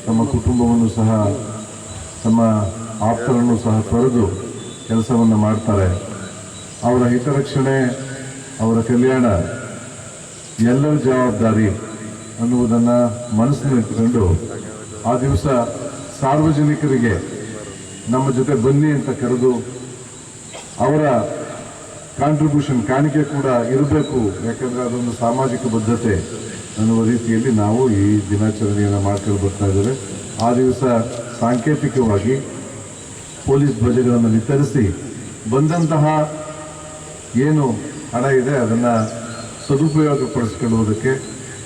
ತಮ್ಮ ಕುಟುಂಬವನ್ನು ಸಹ, ತಮ್ಮ ಆಪ್ತರನ್ನು ಸಹ ತೊರೆದು ಕೆಲಸವನ್ನು ಮಾಡ್ತಾರೆ. ಅವರ ಹಿತರಕ್ಷಣೆ, ಅವರ ಕಲ್ಯಾಣ ಎಲ್ಲರ ಜವಾಬ್ದಾರಿ ಅನ್ನುವುದನ್ನು ಮನಸ್ಸಿನಲ್ಲಿಟ್ಟುಕೊಂಡು ಆ ದಿವಸ ಸಾರ್ವಜನಿಕರಿಗೆ ನಮ್ಮ ಜೊತೆ ಬನ್ನಿ ಅಂತ ಕರೆದು ಅವರ ಕಾಂಟ್ರಿಬ್ಯೂಷನ್ ಕಾಣಿಕೆ ಕೂಡ ಇರಬೇಕು, ಯಾಕಂದರೆ ಅದೊಂದು ಸಾಮಾಜಿಕ ಬದ್ಧತೆ ಅನ್ನುವ ರೀತಿಯಲ್ಲಿ ನಾವು ಈ ದಿನಾಚರಣೆಯನ್ನು ಮಾಡ್ಕೊಂಡು ಬರ್ತಾ ಇದ್ದೇವೆ. ಆ ದಿವಸ ಸಾಂಕೇತಿಕವಾಗಿ ಪೊಲೀಸ್ ಧ್ವಜಗಳನ್ನು ವಿತರಿಸಿ ಬಂದಂತಹ ಏನು ಹಣ ಇದೆ ಅದನ್ನು ಸದುಪಯೋಗಪಡಿಸಿಕೊಳ್ಳುವುದಕ್ಕೆ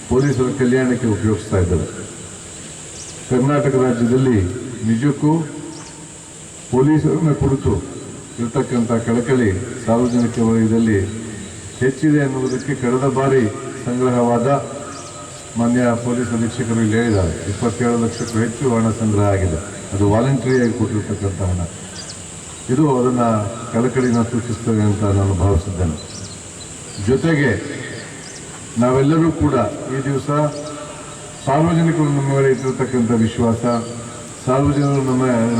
ಪೊಲೀಸರ ಕಲ್ಯಾಣಕ್ಕೆ ಉಪಯೋಗಿಸ್ತಾ ಇದ್ದಾರೆ. ಕರ್ನಾಟಕ ರಾಜ್ಯದಲ್ಲಿ ನಿಜಕ್ಕೂ ಪೊಲೀಸರನ್ನ ಕುರಿತು ಇರತಕ್ಕಂಥ ಕಳಕಳಿ ಸಾರ್ವಜನಿಕ ವಲಯದಲ್ಲಿ ಹೆಚ್ಚಿದೆ ಅನ್ನುವುದಕ್ಕೆ ಕಳೆದ ಬಾರಿ ಸಂಗ್ರಹವಾದ ಮಾನ್ಯ ಪೊಲೀಸ್ ಅಧೀಕ್ಷಕರು ಇಲ್ಲಿ ಹೇಳಿದ್ದಾರೆ, 27 ಲಕ್ಷಕ್ಕೂ ಹೆಚ್ಚು ಹಣ ಸಂಗ್ರಹ ಆಗಿದೆ. ಅದು ವಾಲಂಟರಿಯಾಗಿ ಕೊಟ್ಟಿರ್ತಕ್ಕಂಥ ಹಣ. ಇದು ಅದನ್ನು ಕಳಕಳಿನ ಸೂಚಿಸ್ತದೆ ಅಂತ ನಾನು ಭಾವಿಸಿದ್ದೇನೆ. ಜೊತೆಗೆ ನಾವೆಲ್ಲರೂ ಕೂಡ ಈ ದಿವಸ ಸಾರ್ವಜನಿಕರು ನಮ್ಮ ಮೇಲೆ ಇಟ್ಟಿರ್ತಕ್ಕಂಥ ವಿಶ್ವಾಸ, ಸಾರ್ವಜನಿಕರು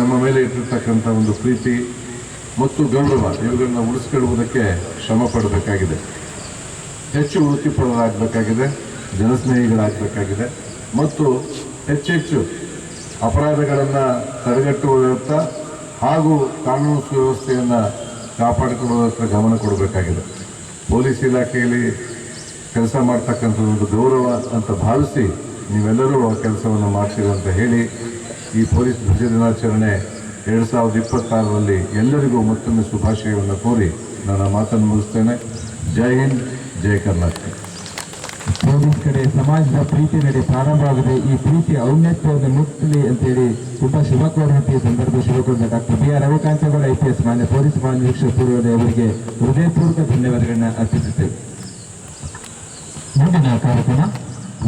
ನಮ್ಮ ಮೇಲೆ ಇಟ್ಟಿರ್ತಕ್ಕಂಥ ಒಂದು ಪ್ರೀತಿ ಮತ್ತು ಗೌರವ ಇವುಗಳನ್ನ ಉಳಿಸ್ಕೊಳ್ಳುವುದಕ್ಕೆ ಶ್ರಮ ಪಡಬೇಕಾಗಿದೆ. ಹೆಚ್ಚು ವೃತ್ತಿಪರರಾಗಬೇಕಾಗಿದೆ, ಜನಸ್ನೇಹಿಗಳಾಗಬೇಕಾಗಿದೆ ಮತ್ತು ಹೆಚ್ಚೆಚ್ಚು ಅಪರಾಧಗಳನ್ನು ತಡೆಗಟ್ಟುವುದತ್ತ ಹಾಗೂ ಕಾನೂನು ಸುವ್ಯವಸ್ಥೆಯನ್ನು ಕಾಪಾಡಿಕೊಳ್ಳುವುದತ್ತ ಗಮನ ಕೊಡಬೇಕಾಗಿದೆ. ಪೊಲೀಸ್ ಇಲಾಖೆಯಲ್ಲಿ ಕೆಲಸ ಮಾಡ್ತಕ್ಕಂಥ ಒಂದು ಗೌರವ ಅಂತ ಭಾವಿಸಿ ನೀವೆಲ್ಲರೂ ಆ ಕೆಲಸವನ್ನು ಮಾಡ್ತೀರಿ ಅಂತ ಹೇಳಿ ಈ ಪೊಲೀಸ್ ಧ್ವಜ ದಿನಾಚರಣೆ 2026ರಲ್ಲಿ ಎಲ್ಲರಿಗೂ ಮತ್ತೊಮ್ಮೆ ಶುಭಾಶಯವನ್ನು ಕೋರಿ ನಾನು ಆ ಮಾತನ್ನು ಮುಗಿಸ್ತೇನೆ. ಜೈ ಹಿಂದ್, ಜೈ ಕರ್ನಾಟಕ. ಪೊಲೀಸ್ ಕಡೆ ಸಮಾಜದ ಪ್ರೀತಿ ನಡೆ ಪ್ರಾರಂಭವಾಗಿದೆ. ಈ ಪ್ರೀತಿ ಔನ್ನತ್ಯವನ್ನು ಮುಟ್ಟಲಿ ಅಂತೇಳಿ ತುಂಬಾ ಶುಭ ಕೋರುವಂತೆ ಈ ಸಂದರ್ಭ ಶುಭ ಕೋರಿದ doctor B R Ravikanthegowda IPS ಮಾನ್ಯ ಪೊಲೀಸ್ ಮಹಾನಿರೀಕ್ಷಕ ಪೂರ್ವದಲ್ಲಿ ಅವರಿಗೆ ಹೃದಯಪೂರ್ವಕ ಧನ್ಯವಾದಗಳನ್ನ ಅರ್ಪಿಸುತ್ತೇವೆ. ಮುಂದಿನ ಕಾರ್ಯಕ್ರಮ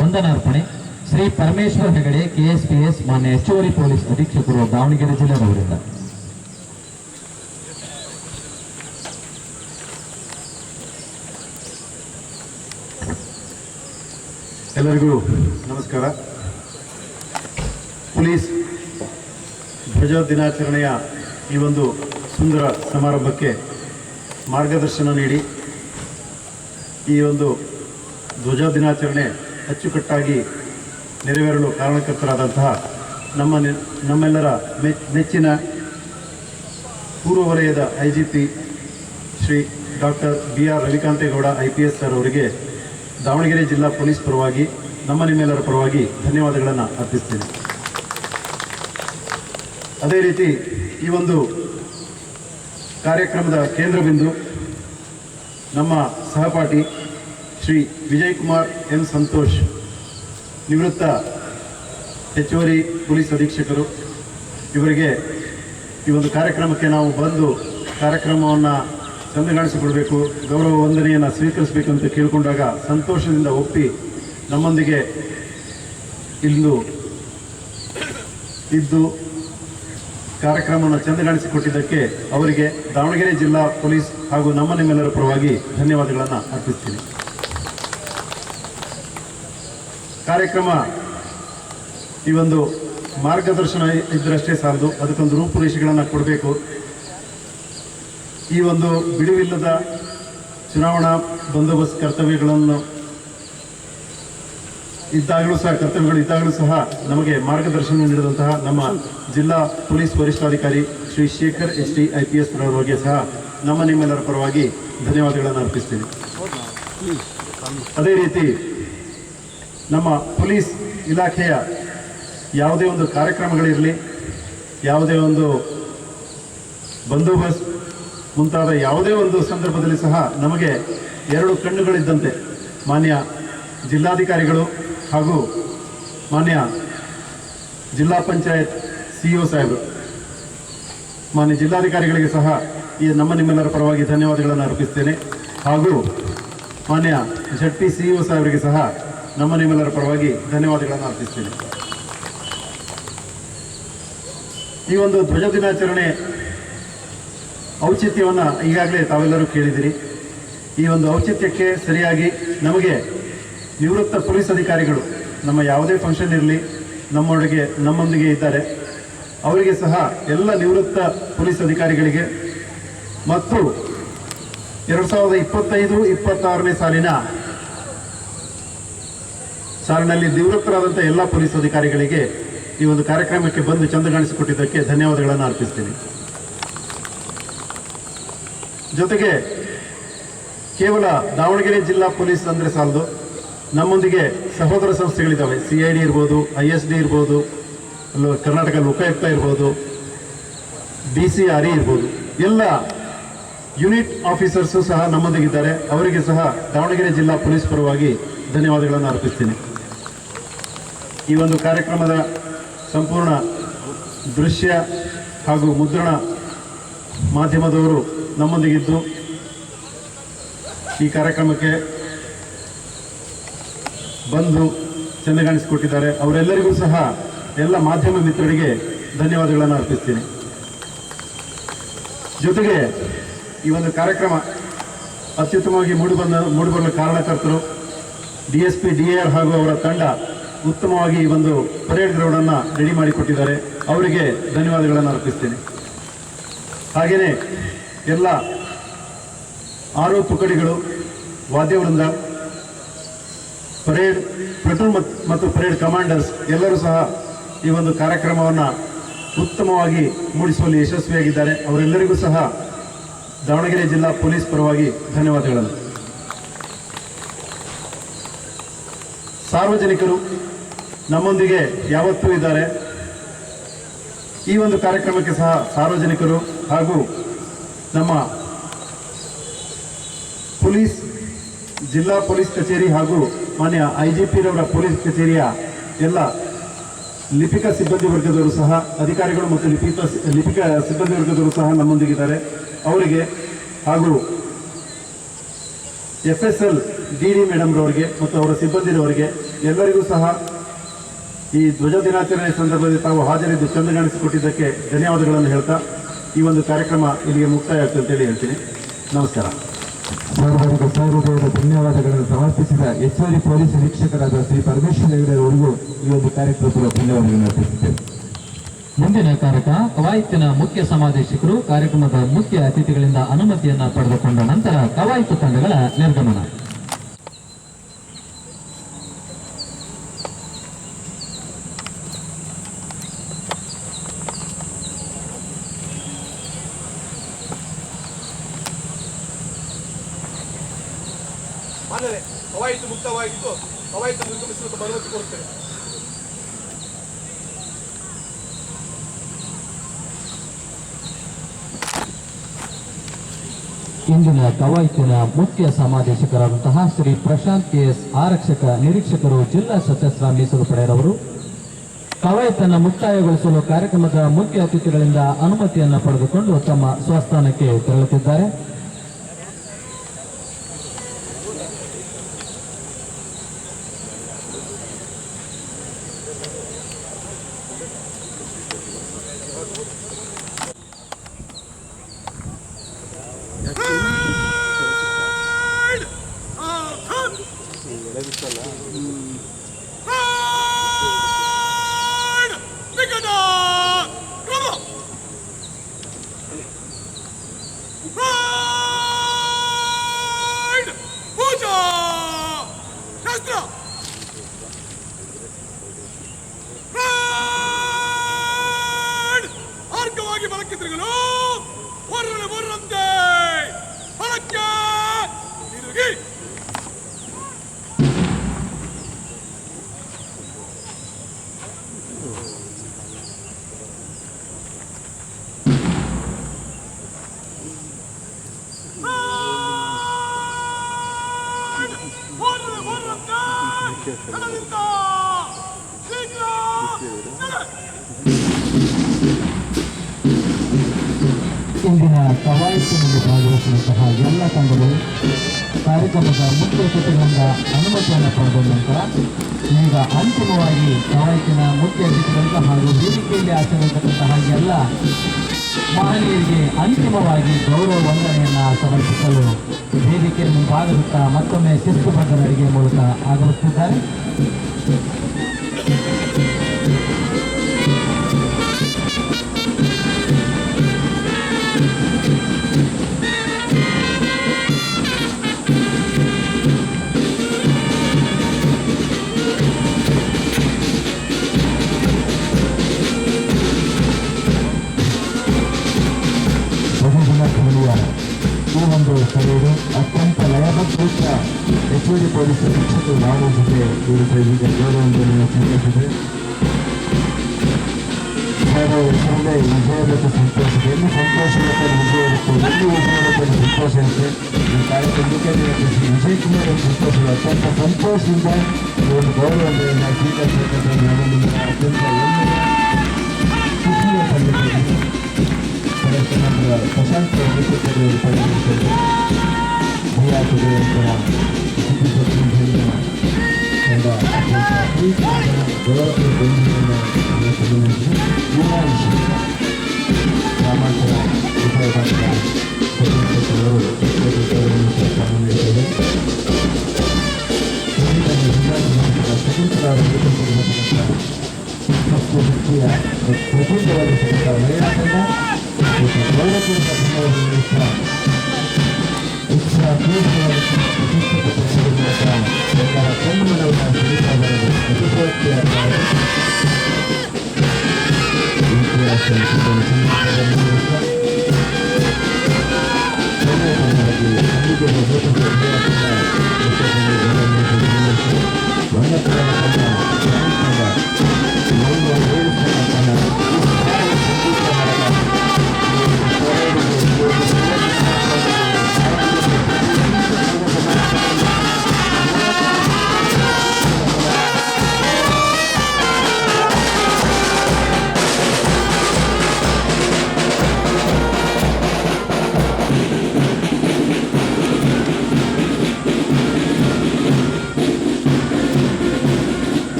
ವಂದನಾರ್ಪಣೆ ಶ್ರೀ ಪರಮೇಶ್ವರ್ ಹೆಗಡೆ KSPS ಮಾನ್ಯ ಹೆಚ್ಚುವರಿ ಪೊಲೀಸ್ ಅಧೀಕ್ಷಕರು ದಾವಣಗೆರೆ ಜಿಲ್ಲೆಯವರಿಂದ. ಎಲ್ಲರಿಗೂ ನಮಸ್ಕಾರ. ಪೊಲೀಸ್ ಧ್ವಜ ದಿನಾಚರಣೆಯ ಈ ಒಂದು ಸುಂದರ ಸಮಾರಂಭಕ್ಕೆ ಮಾರ್ಗದರ್ಶನ ನೀಡಿ ಈ ಒಂದು ಧ್ವಜ ದಿನಾಚರಣೆ ಅಚ್ಚುಕಟ್ಟಾಗಿ ನೆರವೇರಲು ಕಾರಣಕರ್ತರಾದಂತಹ ನಮ್ಮೆಲ್ಲರ ನೆಚ್ಚಿನ ಪೂರ್ವ ವಲಯದ IGP Shri doctor BR Ravikante Gowda IPS sir ಅವರಿಗೆ ದಾವಣಗೆರೆ ಜಿಲ್ಲಾ ಪೊಲೀಸ್ ಪರವಾಗಿ ನಿಮ್ಮೆಲ್ಲರ ಪರವಾಗಿ ಧನ್ಯವಾದಗಳನ್ನು ಅರ್ಪಿಸ್ತೀನಿ. ಅದೇ ರೀತಿ ಈ ಒಂದು ಕಾರ್ಯಕ್ರಮದ ಕೇಂದ್ರ ಬಿಂದು ನಮ್ಮ ಸಹಪಾಠಿ ಶ್ರೀ ವಿಜಯ್ ಕುಮಾರ್ M ಸಂತೋಷ್, ನಿವೃತ್ತ ಹೆಚ್ಚುವರಿ ಪೊಲೀಸ್ ಅಧೀಕ್ಷಕರು. ಇವರಿಗೆ ಈ ಒಂದು ಕಾರ್ಯಕ್ರಮಕ್ಕೆ ನಾವು ಬಂದು ಕಾರ್ಯಕ್ರಮವನ್ನು ಚಂದಗಾಣಿಸಿಕೊಳ್ಬೇಕು, ಗೌರವ ವಂದನೆಯನ್ನು ಸ್ವೀಕರಿಸಬೇಕು ಅಂತ ಕೇಳಿಕೊಂಡಾಗ ಸಂತೋಷದಿಂದ ಒಪ್ಪಿ ನಮ್ಮೊಂದಿಗೆ ಇದ್ದು ಕಾರ್ಯಕ್ರಮವನ್ನು ಚಂದಗಾಣಿಸಿಕೊಟ್ಟಿದ್ದಕ್ಕೆ ಅವರಿಗೆ ದಾವಣಗೆರೆ ಜಿಲ್ಲಾ ಪೊಲೀಸ್ ಹಾಗೂ ನಿಮ್ಮೆಲ್ಲರ ಪರವಾಗಿ ಧನ್ಯವಾದಗಳನ್ನು ಅರ್ಪಿಸ್ತೀನಿ. ಕಾರ್ಯಕ್ರಮ ಈ ಒಂದು ಮಾರ್ಗದರ್ಶನ ಇದ್ದರಷ್ಟೇ ಸಾಲದು, ಅದಕ್ಕೊಂದು ರೂಪುರೇಷೆಗಳನ್ನು ಕೊಡಬೇಕು. ಈ ಒಂದು ಬಿಡುವಿಲ್ಲದ ಚುನಾವಣಾ ಬಂದೋಬಸ್ತ್ ಕರ್ತವ್ಯಗಳು ಇದ್ದಾಗಲೂ ಸಹ ನಮಗೆ ಮಾರ್ಗದರ್ಶನ ನೀಡಿದಂತಹ ನಮ್ಮ ಜಿಲ್ಲಾ ಪೊಲೀಸ್ ವರಿಷ್ಠಾಧಿಕಾರಿ ಶ್ರೀ ಶೇಖರ್ HD IPS ರವರಿಗೆ ಸಹ ನಿಮ್ಮೆಲ್ಲರ ಪರವಾಗಿ ಧನ್ಯವಾದಗಳನ್ನು ಅರ್ಪಿಸ್ತೀನಿ. ಅದೇ ರೀತಿ ನಮ್ಮ ಪೊಲೀಸ್ ಇಲಾಖೆಯ ಯಾವುದೇ ಒಂದು ಕಾರ್ಯಕ್ರಮಗಳಿರಲಿ, ಯಾವುದೇ ಒಂದು ಬಂದೋಬಸ್ತ್ ಮುಂತಾದ ಯಾವುದೇ ಒಂದು ಸಂದರ್ಭದಲ್ಲಿ ಸಹ ನಮಗೆ 2 ಕಣ್ಣುಗಳಿದ್ದಂತೆ ಮಾನ್ಯ ಜಿಲ್ಲಾಧಿಕಾರಿಗಳು ಹಾಗೂ ಮಾನ್ಯ ಜಿಲ್ಲಾ ಪಂಚಾಯತ್ CEO ಸಾಹೇಬರು, ಮಾನ್ಯ ಜಿಲ್ಲಾಧಿಕಾರಿಗಳಿಗೆ ಸಹ ಈ ನಿಮ್ಮೆಲ್ಲರ ಪರವಾಗಿ ಧನ್ಯವಾದಗಳನ್ನು ಅರ್ಪಿಸ್ತೇನೆ. ಹಾಗೂ ಮಾನ್ಯ ZP CEO ಸಾಹೇಬರಿಗೆ ಸಹ ನಿಮ್ಮೆಲ್ಲರ ಪರವಾಗಿ ಧನ್ಯವಾದಗಳನ್ನು ಅರ್ಪಿಸ್ತೇನೆ. ಈ ಒಂದು ಧ್ವಜ ದಿನಾಚರಣೆ ಔಚಿತ್ಯವನ್ನು ಈಗಾಗಲೇ ತಾವೆಲ್ಲರೂ ಕೇಳಿದಿರಿ. ಈ ಒಂದು ಔಚಿತ್ಯಕ್ಕೆ ಸರಿಯಾಗಿ ನಮಗೆ ನಿವೃತ್ತ ಪೊಲೀಸ್ ಅಧಿಕಾರಿಗಳು ನಮ್ಮ ಯಾವುದೇ ಫಂಕ್ಷನ್ ಇರಲಿ ನಮ್ಮೊಂದಿಗೆ ಇದ್ದಾರೆ. ಅವರಿಗೆ ಸಹ ಎಲ್ಲ ನಿವೃತ್ತ ಪೊಲೀಸ್ ಅಧಿಕಾರಿಗಳಿಗೆ ಮತ್ತು 2025-26ನೇ ಸಾಲಿನ ಸಾಲಿನಲ್ಲಿ ನಿವೃತ್ತರಾದಂಥ ಎಲ್ಲ ಪೊಲೀಸ್ ಅಧಿಕಾರಿಗಳಿಗೆ ಈ ಒಂದು ಕಾರ್ಯಕ್ರಮಕ್ಕೆ ಬಂದು ಚಂದ ಕಾಣಿಸಿಕೊಟ್ಟಿದ್ದಕ್ಕೆ ಧನ್ಯವಾದಗಳನ್ನು ಅರ್ಪಿಸ್ತೀನಿ. ಜೊತೆಗೆ ಕೇವಲ ದಾವಣಗೆರೆ ಜಿಲ್ಲಾ ಪೊಲೀಸ್ ಅಂದರೆ ಸಾಲದು, ನಮ್ಮೊಂದಿಗೆ ಸಹೋದರ ಸಂಸ್ಥೆಗಳಿದ್ದಾವೆ. CID ಇರ್ಬೋದು, ISD ಇರ್ಬೋದು, ಕರ್ನಾಟಕ ಲೋಕಾಯುಕ್ತ ಇರ್ಬೋದು, DCRE ಇರ್ಬೋದು, ಎಲ್ಲ ಯೂನಿಟ್ ಆಫೀಸರ್ಸು ಸಹ ನಮ್ಮೊಂದಿಗಿದ್ದಾರೆ. ಅವರಿಗೆ ಸಹ ದಾವಣಗೆರೆ ಜಿಲ್ಲಾ ಪೊಲೀಸ್ ಪರವಾಗಿ ಧನ್ಯವಾದಗಳನ್ನು ಅರ್ಪಿಸ್ತೀನಿ. ಈ ಒಂದು ಕಾರ್ಯಕ್ರಮದ ಸಂಪೂರ್ಣ ದೃಶ್ಯ ಹಾಗೂ ಮುದ್ರಣ ಮಾಧ್ಯಮದವರು ನಮ್ಮೊಂದಿಗಿದ್ದು ಈ ಕಾರ್ಯಕ್ರಮಕ್ಕೆ ಬಂದು ಚೆಂದಗಾಣಿಸಿಕೊಟ್ಟಿದ್ದಾರೆ. ಅವರೆಲ್ಲರಿಗೂ ಸಹ ಎಲ್ಲ ಮಾಧ್ಯಮ ಮಿತ್ರರಿಗೆ ಧನ್ಯವಾದಗಳನ್ನು ಅರ್ಪಿಸ್ತೀನಿ. ಜೊತೆಗೆ ಈ ಒಂದು ಕಾರ್ಯಕ್ರಮ ಅತ್ಯುತ್ತಮವಾಗಿ ಮೂಡಿಬರಲು ಕಾರಣಕರ್ತರು DSP DAR ಹಾಗೂ ಅವರ ತಂಡ ಉತ್ತಮವಾಗಿ ಈ ಒಂದು ಪರೇಡ್ ಗ್ರೌಂಡನ್ನು ರೆಡಿ ಮಾಡಿಕೊಟ್ಟಿದ್ದಾರೆ. ಅವರಿಗೆ ಧನ್ಯವಾದಗಳನ್ನು ಅರ್ಪಿಸ್ತೀನಿ. ಹಾಗೆಯೇ ಎಲ್ಲ 6 ತುಕಡಿಗಳು, ವಾದ್ಯವೃಂದ, ಪರೇಡ್ ಪ್ಲಟೂನ್ ಮತ್ತು ಪರೇಡ್ ಕಮಾಂಡರ್ಸ್ ಎಲ್ಲರೂ ಸಹ ಈ ಒಂದು ಕಾರ್ಯಕ್ರಮವನ್ನು ಉತ್ತಮವಾಗಿ ಮೂಡಿಸುವಲ್ಲಿ ಯಶಸ್ವಿಯಾಗಿದ್ದಾರೆ. ಅವರೆಲ್ಲರಿಗೂ ಸಹ ದಾವಣಗೆರೆ ಜಿಲ್ಲಾ ಪೊಲೀಸ್ ಪರವಾಗಿ ಧನ್ಯವಾದಗಳನ್ನು. ಸಾರ್ವಜನಿಕರು ನಮ್ಮೊಂದಿಗೆ ಯಾವತ್ತೂ ಇದ್ದಾರೆ. ಈ ಒಂದು ಕಾರ್ಯಕ್ರಮಕ್ಕೆ ಸಹ ಸಾರ್ವಜನಿಕರು ಹಾಗೂ ನಮ್ಮ ಪೊಲೀಸ್ ಜಿಲ್ಲಾ ಪೊಲೀಸ್ ಕಚೇರಿ ಹಾಗೂ ಮಾನ್ಯ IGP ರವರ ಪೊಲೀಸ್ ಕಚೇರಿಯ ಎಲ್ಲ ಲಿಪಿಕ ಸಿಬ್ಬಂದಿ ವರ್ಗದವರು ಸಹ, ಅಧಿಕಾರಿಗಳು ಮತ್ತು ಲಿಪಿಕ ಸಿಬ್ಬಂದಿ ವರ್ಗದವರು ಸಹ ನಮ್ಮೊಂದಿಗಿದ್ದಾರೆ. ಅವರಿಗೆ ಹಾಗೂ FSL DD ಮೇಡಮ್ ರವರಿಗೆ ಮತ್ತು ಅವರ ಸಿಬ್ಬಂದಿರವರಿಗೆ ಎಲ್ಲರಿಗೂ ಸಹ ಈ ಧ್ವಜ ದಿನಾಚರಣೆ ಸಂದರ್ಭದಲ್ಲಿ ತಾವು ಹಾಜರಿದ್ದು ಚಂದಗಾಣಿಸಿಕೊಟ್ಟಿದ್ದಕ್ಕೆ ಧನ್ಯವಾದಗಳನ್ನು ಹೇಳ್ತಾ ಈ ಒಂದು ಕಾರ್ಯಕ್ರಮ ಇಲ್ಲಿಗೆ ಮುಕ್ತಾಯ ಆಗ್ತದೆ ಅಂತೇಳಿ ಹೇಳ್ತೀನಿ. ನಮಸ್ಕಾರ. ಸರ್ವರಿಗೂ ಸಹೃದಯದ ಧನ್ಯವಾದಗಳನ್ನು ಸಮರ್ಪಿಸಿದ ಹೆಚ್ಚುವರಿ ಪೊಲೀಸ್ ನಿರೀಕ್ಷಕರಾದ ಶ್ರೀ ಪರಮೇಶ್ವರ ಹೆಗಡೆ ಅವರಿಗೂ ಈ ಒಂದು ಕಾರ್ಯಕ್ರಮದ ಧನ್ಯವಾದಗಳನ್ನು ಅರ್ಪಿಸುತ್ತೇವೆ. ಮುಂದಿನ ಕಾರ್ಯಕ್ರಮ ಕವಾಯತಿನ ಮುಖ್ಯ ಸಮಾದೇಶಕರು ಕಾರ್ಯಕ್ರಮದ ಮುಖ್ಯ ಅತಿಥಿಗಳಿಂದ ಅನುಮತಿಯನ್ನ ಪಡೆದುಕೊಂಡ ನಂತರ ಕವಾಯತು ತಂಡಗಳ ನಿರ್ಗಮನ. ಆದರೆ ಕವಾಯತು ಮುಕ್ತವಾಗಿದ್ದು ಕವಾಯತು ನಿರ್ಗಮಿಸಲು ತಮ್ಮ ಅನುಮತಿ ಕೊಡುತ್ತೇವೆ. ಇಂದಿನ ಕವಾಯತಿನ ಮುಖ್ಯ ಸಮಾದೇಶಕರಾದಂತಹ ಶ್ರೀ ಪ್ರಶಾಂತ್ KS ಆರಕ್ಷಕ ನಿರೀಕ್ಷಕರು ಜಿಲ್ಲಾ ಸಶಸ್ತ್ರ ಮೀಸಲು ಪಡೆಯರವರು ಕವಾಯತನ್ನು ಮುಕ್ತಾಯಗೊಳಿಸಲು ಕಾರ್ಯಕ್ರಮದ ಮುಖ್ಯ ಅತಿಥಿಗಳಿಂದ ಅನುಮತಿಯನ್ನು ಪಡೆದುಕೊಂಡು ತಮ್ಮ ಸ್ವಸ್ಥಾನಕ್ಕೆ ತೆರಳುತ್ತಿದ್ದಾರೆ. ಬಲಕ್ಕೆ ತಿರುಗಲು ಬರಂತೆ ಬಲಕ್ಕೆ ತಿರುಗಿ ಇಂದಿನ ಕವಾಯತಿನಲ್ಲಿ ಭಾಗವಹಿಸಿದಂತಹ ಎಲ್ಲ ತಂಡಗಳು ಕಾರ್ಯಕ್ರಮದ ಮುಖ್ಯ ಅತಿಥಿಗಳಿಂದ ಅನುಮತಿಯನ್ನು ಪಡೆದ ನಂತರ ಈಗ ಅಂತಿಮವಾಗಿ ಕವಾಯತಿನ ಮುಖ್ಯ ಅತಿಥಿಗಳಿಂದ ಹಾಗೂ ವೇದಿಕೆಯಲ್ಲಿ ಆಚರಿಸತಕ್ಕಂತಹ ಎಲ್ಲ ಮಹನೀಯರಿಗೆ ಅಂತಿಮವಾಗಿ ಗೌರವ ವಂದನೆಯನ್ನು ಸಮರ್ಪಿಸಲು ವೇದಿಕೆ ಮುಂಭಾಗದತ್ತ ಮತ್ತೊಮ್ಮೆ ಶಿಸ್ತುಬದ್ಧ ನಡಿಗೆ ಮೂಲಕ ಆಗಮಿಸುತ್ತಿದ್ದಾರೆ. ಹೆಚ್ಚುವರಿ ಪೊಲೀಸ್ ಅಧೀಕ್ಷಕರು ನಾವು ಜೊತೆ ಇವರ ಈಗ ಗೌರವವನ್ನು ಸ್ವೀಕರಿಸಿದೆ. ಹೆಸರಲ್ಲೇ ವಿಜಯ ಮತ್ತು ಸಂತೋಷ ಇದೆ. ಎಲ್ಲಿ ಸಂತೋಷ ಇರುತ್ತೆ ವಿಜಯ ಇರುತ್ತೆ, ಎಲ್ಲಿ ವಿಜಯ ಇರುತ್ತೆ ಸಂತೋಷ ಇರುತ್ತೆ. ಈ ಕಾರ್ಯಕ್ರಮಕ್ಕೆ ವಿಜಯ್ ಕುಮಾರ್ ಒಂದು ಸಂತೋಷ ಇದೆ. ಅತ್ಯಂತ ಸಂತೋಷದಿಂದ ಈ ಒಂದು ಗೌರವವನ್ನು ಸ್ವೀಕರಿಸಬೇಕಂತ ನಾನು ನಿಮಗೆ ಅತ್ಯಂತ ಹೆಮ್ಮೆಯ ಖುಷಿಯ ಸಂಗತಿ. ನಮ್ಮ ಪ್ರಶಾಂತ್ ನೇತೃತ್ವದಲ್ಲಿ ಪರಿಗಣಿಸಿದ್ದಾರೆ. ಕ್ರಿಯಾತುಗೆ ತಂಡ ಅತ್ಯಂತ ಪ್ರೀತಿಯಿಂದ ಗೌರವವನ್ನು ಗ್ರಾಮಾಂತರ ವಿಭಾಗದ ಅವರು ಶಕುಂತಲಾ ವ್ಯಕ್ತಿಯ ಪ್ರತಿನಿಧಿಯಾಗಿರ್ತಕ್ಕಂಥ ಮಹಿಳಾ ತಂಡ ಕಣ್ಣು